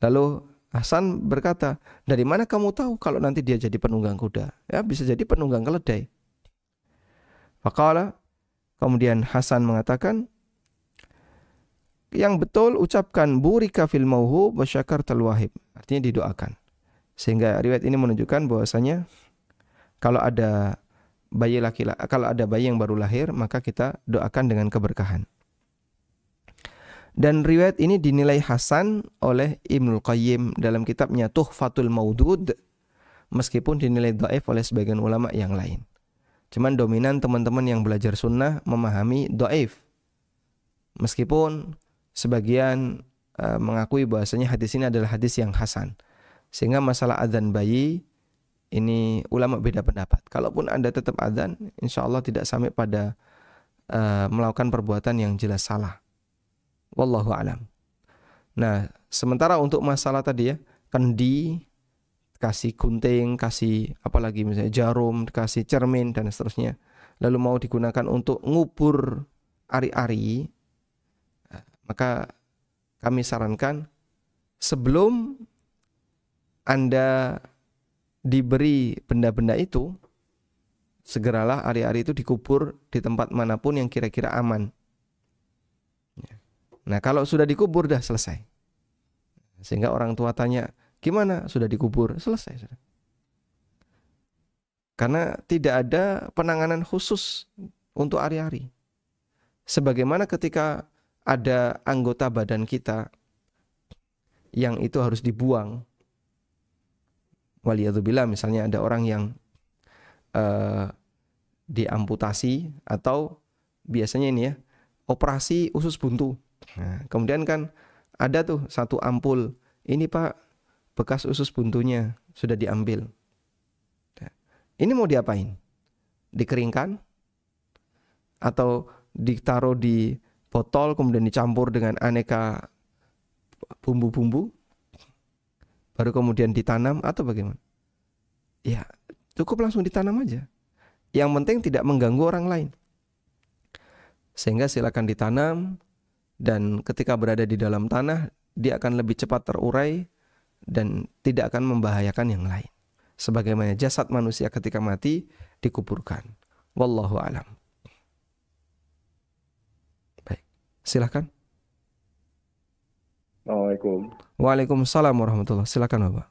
Lalu Hasan berkata, dari mana kamu tahu kalau nanti dia jadi penunggang kuda? Ya bisa jadi penunggang keledai. Faqala, kemudian Hasan mengatakan, yang betul ucapkan burika fil mauhub wa syakartal wahib. Artinya didoakan. Sehingga riwayat ini menunjukkan bahwasanya kalau ada bayi laki-laki, kalau ada bayi yang baru lahir, maka kita doakan dengan keberkahan. Dan riwayat ini dinilai hasan oleh Ibnul Qayyim dalam kitabnya Tuhfatul Maudud, meskipun dinilai dhaif oleh sebagian ulama yang lain. Cuman dominan teman-teman yang belajar sunnah memahami dhaif, meskipun sebagian mengakui bahwasanya hadis ini adalah hadis yang hasan. Sehingga masalah adzan bayi ini ulama beda pendapat. Kalaupun Anda tetap adzan, insya Allah tidak sampai pada melakukan perbuatan yang jelas salah. Wallahu alam. Nah, sementara untuk masalah tadi ya, kendi, kasih gunting, kasih apalagi misalnya jarum, kasih cermin dan seterusnya, lalu mau digunakan untuk ngubur ari-ari, maka kami sarankan sebelum Anda diberi benda-benda itu, segeralah ari-ari itu dikubur di tempat manapun yang kira-kira aman. Nah, kalau sudah dikubur dah selesai. Sehingga orang tua tanya, gimana? Sudah dikubur? Selesai. Karena tidak ada penanganan khusus untuk ari-ari. Sebagaimana ketika ada anggota badan kita yang itu harus dibuang. Waliyadzubillah, misalnya ada orang yang diamputasi atau biasanya ini ya, operasi usus buntu. Nah, kemudian kan ada tuh satu ampul, ini Pak, bekas usus buntunya sudah diambil. Nah, ini mau diapain? Dikeringkan? Atau ditaruh di botol kemudian dicampur dengan aneka bumbu-bumbu? Baru kemudian ditanam atau bagaimana? Ya, cukup langsung ditanam aja. Yang penting tidak mengganggu orang lain. Sehingga silakan ditanam, dan ketika berada di dalam tanah, dia akan lebih cepat terurai dan tidak akan membahayakan yang lain. Sebagaimana jasad manusia ketika mati dikuburkan. Wallahu alam. Baik, silakan. Assalamualaikum. Waalaikumsalam warahmatullahi. Silakan Bapak.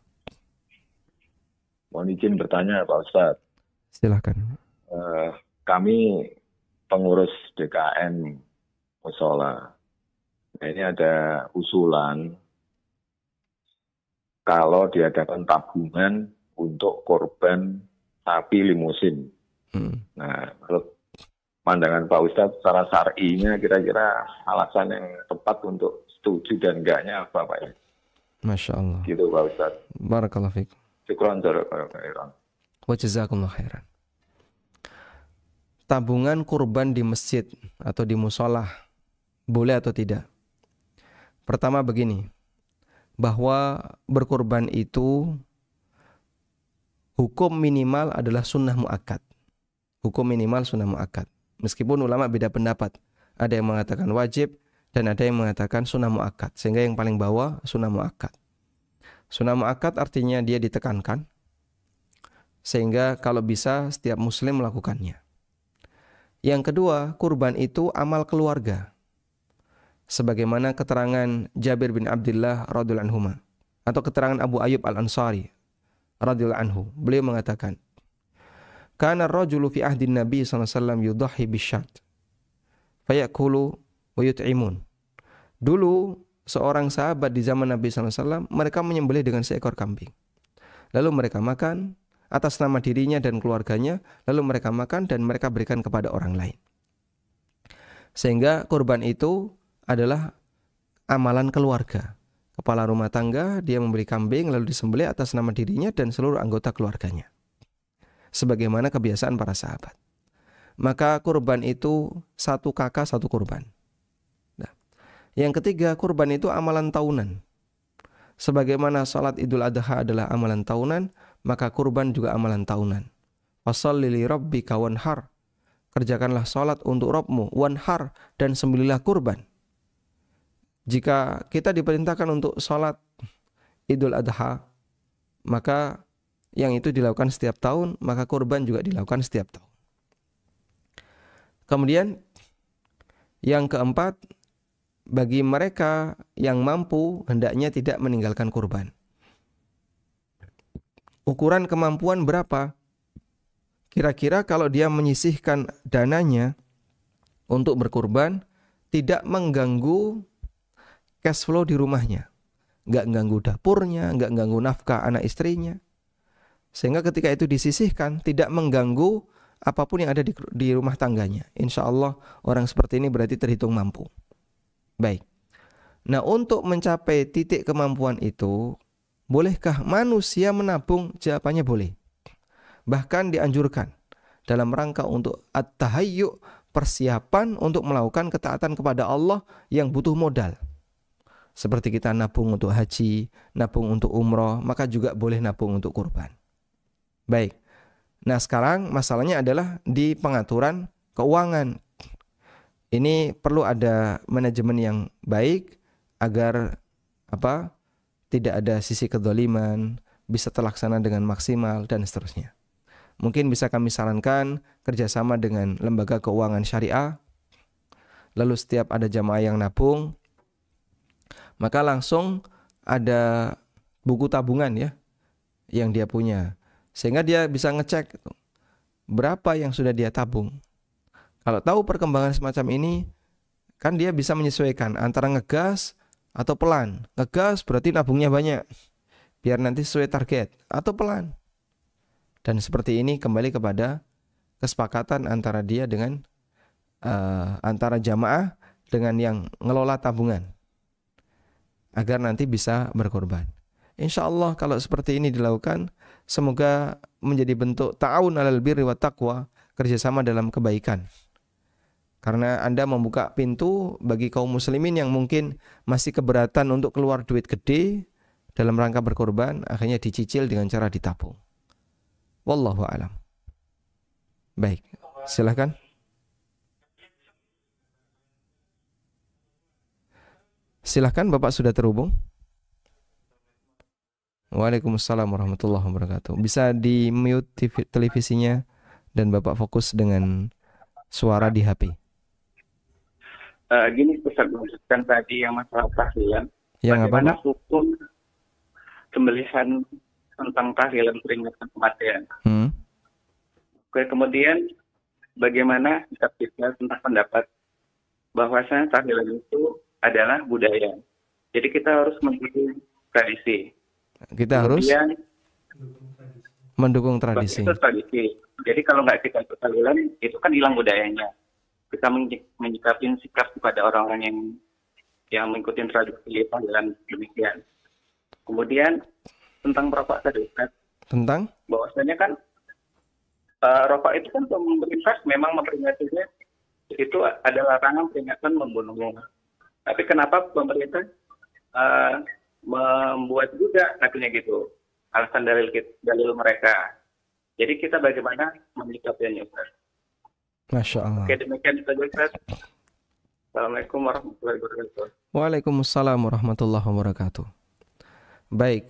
Mohon izin bertanya Pak Ustadz. Silakan. Kami pengurus DKM Musola. Nah, ini ada usulan kalau diadakan tabungan untuk korban sapi limusin. Nah, menurut pandangan Pak Ustadz secara syar'inya kira-kira alasan yang tepat untuk setuju dan enggaknya apa Pak ya? Masya Allah. Gitu Pak Ustadz. Barakallahu fiik. Syukran jazakallahu. Wa jazakumullahu khairan. Tabungan kurban di masjid atau di musola boleh atau tidak? Pertama begini, bahwa berkurban itu hukum minimal adalah sunnah muakkad. Hukum minimal sunnah muakkad. Meskipun ulama beda pendapat. Ada yang mengatakan wajib dan ada yang mengatakan sunnah muakkad. Sehingga yang paling bawah sunnah muakkad. Sunnah muakkad artinya dia ditekankan. Sehingga kalau bisa setiap muslim melakukannya. Yang kedua, kurban itu amal keluarga. Sebagaimana keterangan Jabir bin Abdullah radhiyallahu anhu atau keterangan Abu Ayyub Al-Ansari radhiyallahu anhu. Beliau mengatakan, "Kana ar-rajulu fi ahdi Nabi sallallahu alaihi wasallam yudhhi bisyat fayakulu wa yut'imun." Dulu seorang sahabat di zaman Nabi sallallahu alaihi wasallam, mereka menyembelih dengan seekor kambing. Lalu mereka makan atas nama dirinya dan keluarganya, lalu mereka makan dan mereka berikan kepada orang lain. Sehingga kurban itu adalah amalan keluarga. Kepala rumah tangga, dia membeli kambing lalu disembelih atas nama dirinya dan seluruh anggota keluarganya. Sebagaimana kebiasaan para sahabat. Maka kurban itu satu kakak satu kurban. Nah, yang ketiga, kurban itu amalan tahunan. Sebagaimana salat Idul Adha adalah amalan tahunan, maka kurban juga amalan tahunan. Fasholli li rabbika wanhar, kerjakanlah salat untuk Rabbmu, wanhar, dan sembelihlah kurban. Jika kita diperintahkan untuk salat Idul Adha, maka yang itu dilakukan setiap tahun, maka kurban juga dilakukan setiap tahun. Kemudian yang keempat, bagi mereka yang mampu hendaknya tidak meninggalkan kurban. Ukuran kemampuan berapa? Kira-kira kalau dia menyisihkan dananya untuk berkurban, tidak mengganggu cash flow di rumahnya, nggak ganggu dapurnya, nggak ganggu nafkah anak istrinya, sehingga ketika itu disisihkan tidak mengganggu apapun yang ada di rumah tangganya. Insya Allah orang seperti ini berarti terhitung mampu. Baik. Nah, untuk mencapai titik kemampuan itu, bolehkah manusia menabung? Jawabannya boleh. Bahkan dianjurkan dalam rangka untuk at-tahayyu, persiapan untuk melakukan ketaatan kepada Allah yang butuh modal. Seperti kita nabung untuk haji, nabung untuk umroh, maka juga boleh nabung untuk kurban. Baik. Nah, sekarang masalahnya adalah di pengaturan keuangan. Ini perlu ada manajemen yang baik agar tidak ada sisi kedzaliman, bisa terlaksana dengan maksimal dan seterusnya. Mungkin bisa kami sarankan kerjasama dengan lembaga keuangan syariah. Lalu setiap ada jamaah yang nabung, maka langsung ada buku tabungan ya yang dia punya, sehingga dia bisa ngecek berapa yang sudah dia tabung. Kalau tahu perkembangan semacam ini, kan dia bisa menyesuaikan antara ngegas atau pelan. Ngegas berarti nabungnya banyak, biar nanti sesuai target, atau pelan. Dan seperti ini kembali kepada kesepakatan antara dia dengan antara jamaah dengan yang ngelola tabungan, agar nanti bisa berkorban. Insya Allah kalau seperti ini dilakukan, semoga menjadi bentuk ta'awun 'alal birri wat taqwa, kerjasama dalam kebaikan. Karena Anda membuka pintu bagi kaum muslimin yang mungkin masih keberatan untuk keluar duit gede dalam rangka berkorban, akhirnya dicicil dengan cara ditabung. Wallahu a'lam. Baik, silakan. Silahkan, Bapak sudah terhubung. Waalaikumsalam warahmatullahi wabarakatuh. Bisa di mute televisinya dan Bapak fokus dengan suara di HP. Gini, Ustaz, melanjutkan tadi yang masalah tahlilan. Yang bagaimana apa? hukum sembelihan tentang tahlilan peringatan kematian? Oke, kemudian bagaimana sikap kita tentang pendapat bahwasanya tahlilan itu adalah budaya. Jadi kita harus mendukung tradisi. Kita kemudian, harus mendukung tradisi. Itu tradisi. Jadi kalau nggak kita ikut tahlilan, itu kan hilang budayanya. Kita menyikapi sikap kepada orang-orang yang mengikuti tradisi tahlilan demikian. Kemudian tentang rokok tadi, tentang bahwasanya kan rokok itu kan pemerintah memang memperingatnya itu ada larangan peringatan membunuh. Tapi kenapa pemerintah membuat juga katanya gitu, alasan dalil mereka. Jadi kita bagaimana menyikapinya, Ustaz? Masya Allah. Oke, demikian saja, Ustaz. Assalamualaikum warahmatullahi wabarakatuh. Waalaikumsalam warahmatullahi wabarakatuh. Baik.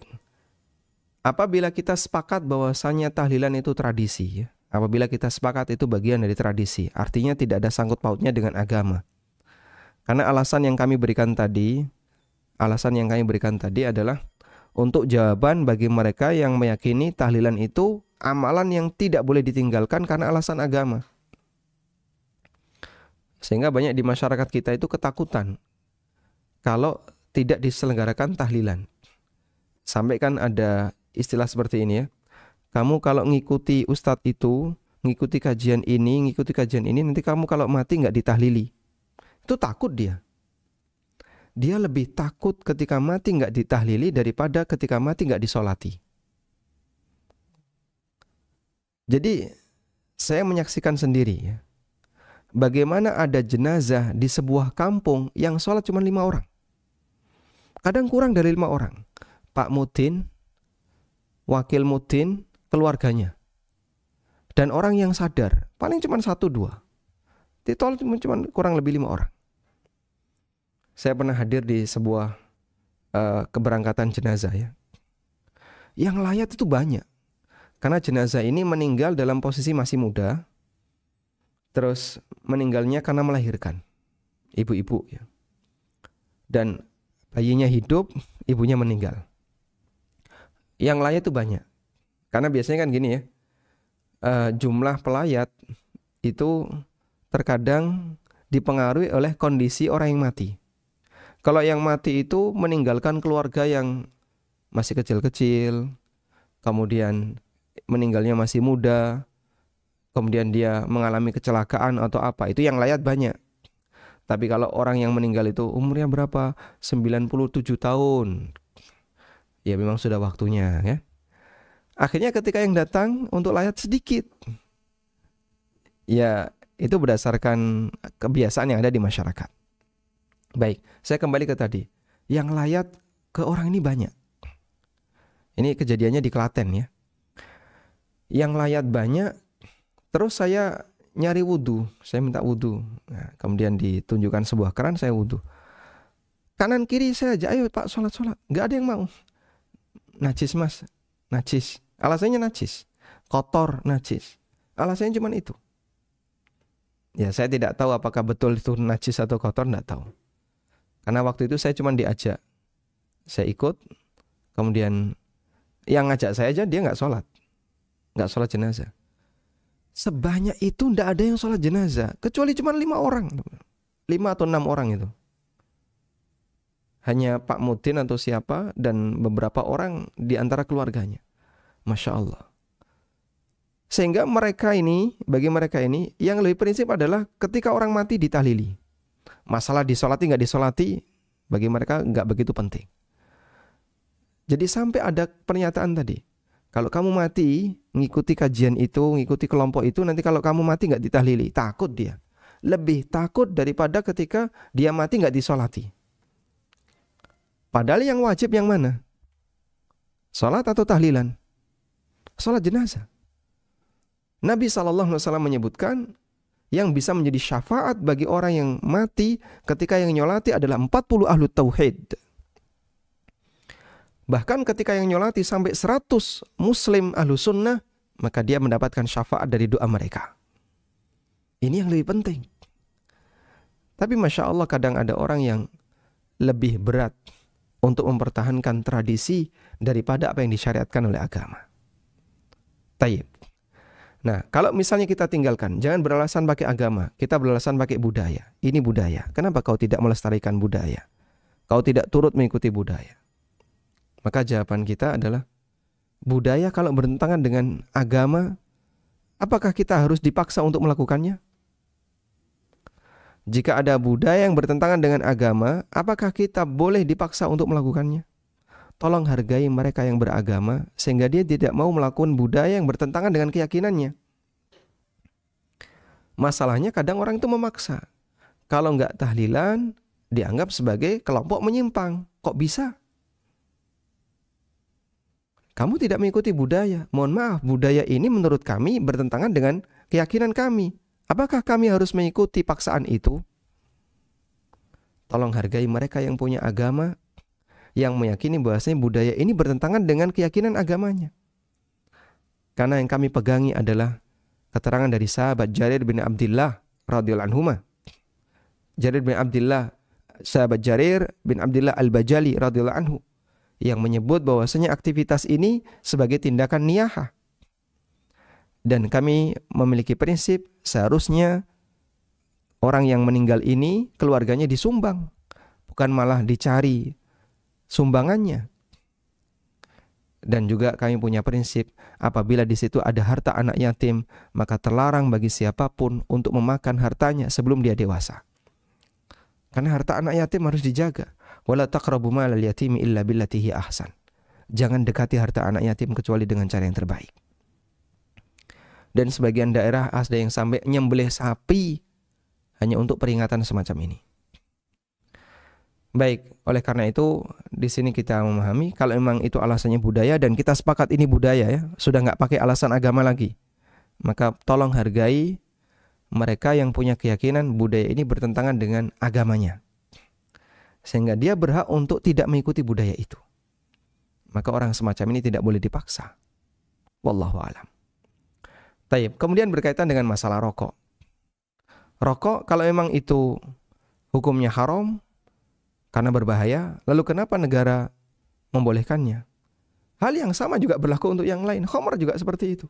Apabila kita sepakat bahwasanya tahlilan itu tradisi, ya. Apabila kita sepakat itu bagian dari tradisi, artinya tidak ada sangkut pautnya dengan agama. Karena alasan yang kami berikan tadi adalah untuk jawaban bagi mereka yang meyakini tahlilan itu amalan yang tidak boleh ditinggalkan karena alasan agama. Sehingga banyak di masyarakat kita itu ketakutan kalau tidak diselenggarakan tahlilan. Sampai kan ada istilah seperti ini ya. Kamu kalau ngikuti ustadz itu, ngikuti kajian ini, nanti kamu kalau mati nggak ditahlili. Itu takut dia. Dia lebih takut ketika mati nggak ditahlili daripada ketika mati nggak disolati. Jadi saya menyaksikan sendiri ya, bagaimana ada jenazah di sebuah kampung yang sholat cuma 5 orang. Kadang kurang dari 5 orang. Pak Mutin, wakil mudin, keluarganya. Dan orang yang sadar, paling cuma 1-2. Ditolak cuma kurang lebih 5 orang. Saya pernah hadir di sebuah keberangkatan jenazah ya. Yang layat itu banyak. Karena jenazah ini meninggal dalam posisi masih muda. Terus meninggalnya karena melahirkan. Ibu-ibu ya. Dan bayinya hidup, ibunya meninggal. Yang layat itu banyak. Karena biasanya kan gini ya. Jumlah pelayat itu terkadang dipengaruhi oleh kondisi orang yang mati. Kalau yang mati itu meninggalkan keluarga yang masih kecil-kecil, kemudian meninggalnya masih muda, kemudian dia mengalami kecelakaan atau apa, itu yang layat banyak. Tapi kalau orang yang meninggal itu umurnya berapa? 97 tahun. Ya memang sudah waktunya ya. Akhirnya ketika yang datang untuk layat sedikit. Ya itu berdasarkan kebiasaan yang ada di masyarakat. Baik, saya kembali ke tadi. Yang layat ke orang ini banyak. Ini kejadiannya di Klaten ya. Yang layat banyak, terus saya nyari wudhu. Saya minta wudhu. Nah, kemudian ditunjukkan sebuah keran, saya wudhu. Kanan kiri saya ajak, ayo Pak sholat. Gak ada yang mau. Najis mas, najis. Alasannya najis. Kotor, najis. Alasannya cuma itu. Ya saya tidak tahu apakah betul itu najis atau kotor, tidak tahu. Karena waktu itu saya cuma diajak. Saya ikut. Kemudian yang ngajak saya aja dia nggak sholat. Nggak sholat jenazah. Sebanyak itu tidak ada yang sholat jenazah. Kecuali cuma 5 orang. 5 atau 6 orang itu. Hanya Pak Mudin atau siapa. Dan beberapa orang di antara keluarganya. Masya Allah. Sehingga bagi mereka ini, yang lebih prinsip adalah ketika orang mati ditahlili. Masalah disolati nggak disolati, bagi mereka nggak begitu penting. Jadi sampai ada pernyataan tadi, kalau kamu mati, ngikuti kajian itu, ngikuti kelompok itu, nanti kalau kamu mati nggak ditahlili, takut dia. Lebih takut daripada ketika dia mati nggak disolati. Padahal yang wajib yang mana? Sholat atau tahlilan? Sholat jenazah. Nabi SAW menyebutkan yang bisa menjadi syafaat bagi orang yang mati ketika yang nyolati adalah 40 ahlu tauhid. Bahkan ketika yang nyolati sampai 100 muslim ahlu sunnah, maka dia mendapatkan syafaat dari doa mereka. Ini yang lebih penting. Tapi Masya Allah kadang ada orang yang lebih berat untuk mempertahankan tradisi daripada apa yang disyariatkan oleh agama. Tayyib. Nah, kalau misalnya kita tinggalkan, jangan beralasan pakai agama, kita beralasan pakai budaya. Ini budaya. Kenapa kau tidak melestarikan budaya? Kau tidak turut mengikuti budaya. Maka jawaban kita adalah, budaya kalau bertentangan dengan agama, apakah kita harus dipaksa untuk melakukannya? Jika ada budaya yang bertentangan dengan agama, apakah kita boleh dipaksa untuk melakukannya? Tolong hargai mereka yang beragama sehingga dia tidak mau melakukan budaya yang bertentangan dengan keyakinannya. Masalahnya kadang orang itu memaksa. Kalau nggak tahlilan, dianggap sebagai kelompok menyimpang. Kok bisa? Kamu tidak mengikuti budaya. Mohon maaf, budaya ini menurut kami bertentangan dengan keyakinan kami. Apakah kami harus mengikuti paksaan itu? Tolong hargai mereka yang punya agama, yang meyakini bahwasanya budaya ini bertentangan dengan keyakinan agamanya. Karena yang kami pegangi adalah keterangan dari sahabat Jarir bin Abdullah radhiyallahu anhuma. Jarir bin Abdullah, sahabat Jarir bin Abdullah Al-Bajali radhiyallahu anhu, yang menyebut bahwasanya aktivitas ini sebagai tindakan niyahah. Dan kami memiliki prinsip seharusnya orang yang meninggal ini keluarganya disumbang, bukan malah dicari sumbangannya. Dan juga kami punya prinsip, apabila di situ ada harta anak yatim, maka terlarang bagi siapapun untuk memakan hartanya sebelum dia dewasa. Karena harta anak yatim harus dijaga. Wala taqrabu malal yatimi illa billati hiya ahsan. Jangan dekati harta anak yatim kecuali dengan cara yang terbaik. Dan sebagian daerah ada yang sampai nyembelih sapi hanya untuk peringatan semacam ini. Baik, oleh karena itu di sini kita memahami kalau memang itu alasannya budaya dan kita sepakat ini budaya ya, sudah nggak pakai alasan agama lagi, maka tolong hargai mereka yang punya keyakinan budaya ini bertentangan dengan agamanya, sehingga dia berhak untuk tidak mengikuti budaya itu. Maka orang semacam ini tidak boleh dipaksa. Wallahu a'lam. Taib. Kemudian berkaitan dengan masalah rokok. Rokok kalau memang itu hukumnya haram karena berbahaya, lalu kenapa negara membolehkannya? Hal yang sama juga berlaku untuk yang lain. Khamr juga seperti itu.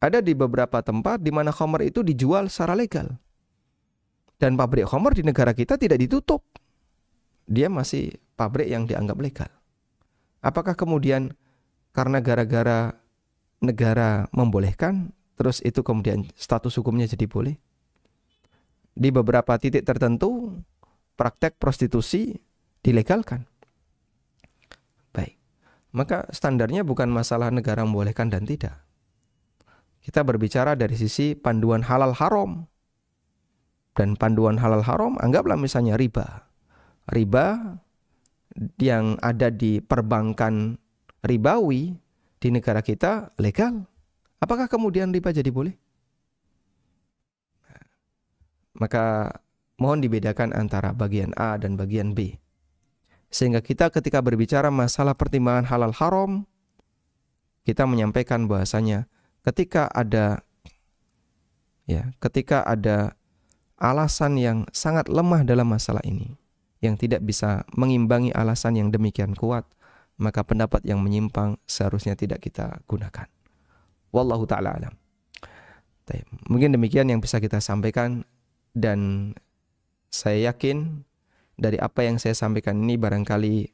Ada di beberapa tempat di mana khamr itu dijual secara legal. Dan pabrik khamr di negara kita tidak ditutup. Dia masih pabrik yang dianggap legal. Apakah kemudian karena gara-gara negara membolehkan, terus itu kemudian status hukumnya jadi boleh? Di beberapa titik tertentu, praktek prostitusi dilegalkan. Baik, maka standarnya bukan masalah negara membolehkan dan tidak. Kita berbicara dari sisi panduan halal haram. Dan panduan halal haram, anggaplah misalnya riba. Riba yang ada di perbankan ribawi di negara kita legal. Apakah kemudian riba jadi boleh? Maka mohon dibedakan antara bagian A dan bagian B. Sehingga kita ketika berbicara masalah pertimbangan halal haram, kita menyampaikan bahasanya ketika ada alasan yang sangat lemah dalam masalah ini, yang tidak bisa mengimbangi alasan yang demikian kuat, maka pendapat yang menyimpang seharusnya tidak kita gunakan. Wallahu ta'ala alam. Mungkin demikian yang bisa kita sampaikan, dan saya yakin dari apa yang saya sampaikan ini barangkali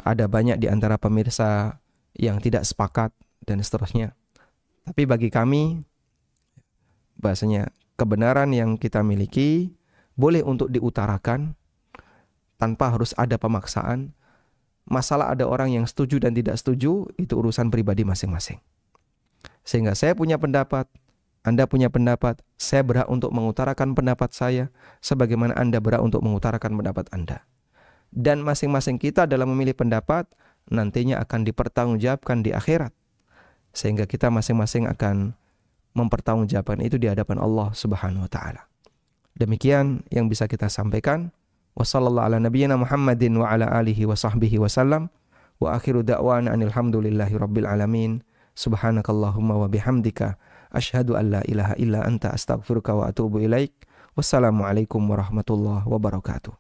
ada banyak di antara pemirsa yang tidak sepakat dan seterusnya. Tapi bagi kami, bahasanya kebenaran yang kita miliki boleh untuk diutarakan tanpa harus ada pemaksaan. Masalah ada orang yang setuju dan tidak setuju, itu urusan pribadi masing-masing. Sehingga saya punya pendapat, Anda punya pendapat, saya berhak untuk mengutarakan pendapat saya, sebagaimana Anda berhak untuk mengutarakan pendapat Anda. Dan masing-masing kita dalam memilih pendapat, nantinya akan dipertanggungjawabkan di akhirat. Sehingga kita masing-masing akan mempertanggungjawabkan itu di hadapan Allah Subhanahu wa Ta'ala. Demikian yang bisa kita sampaikan. Wassallallahu ala nabiyyina Muhammadin wa ala alihi wa sahbihi wasallam. Wa akhiru da'wana anilhamdulillahi rabbil alamin. Subhanakallahumma wa bihamdika asyhadu an la ilaha illa anta astaghfiruka wa atubu ilaik. Wassalamualaikum warahmatullahi wabarakatuh.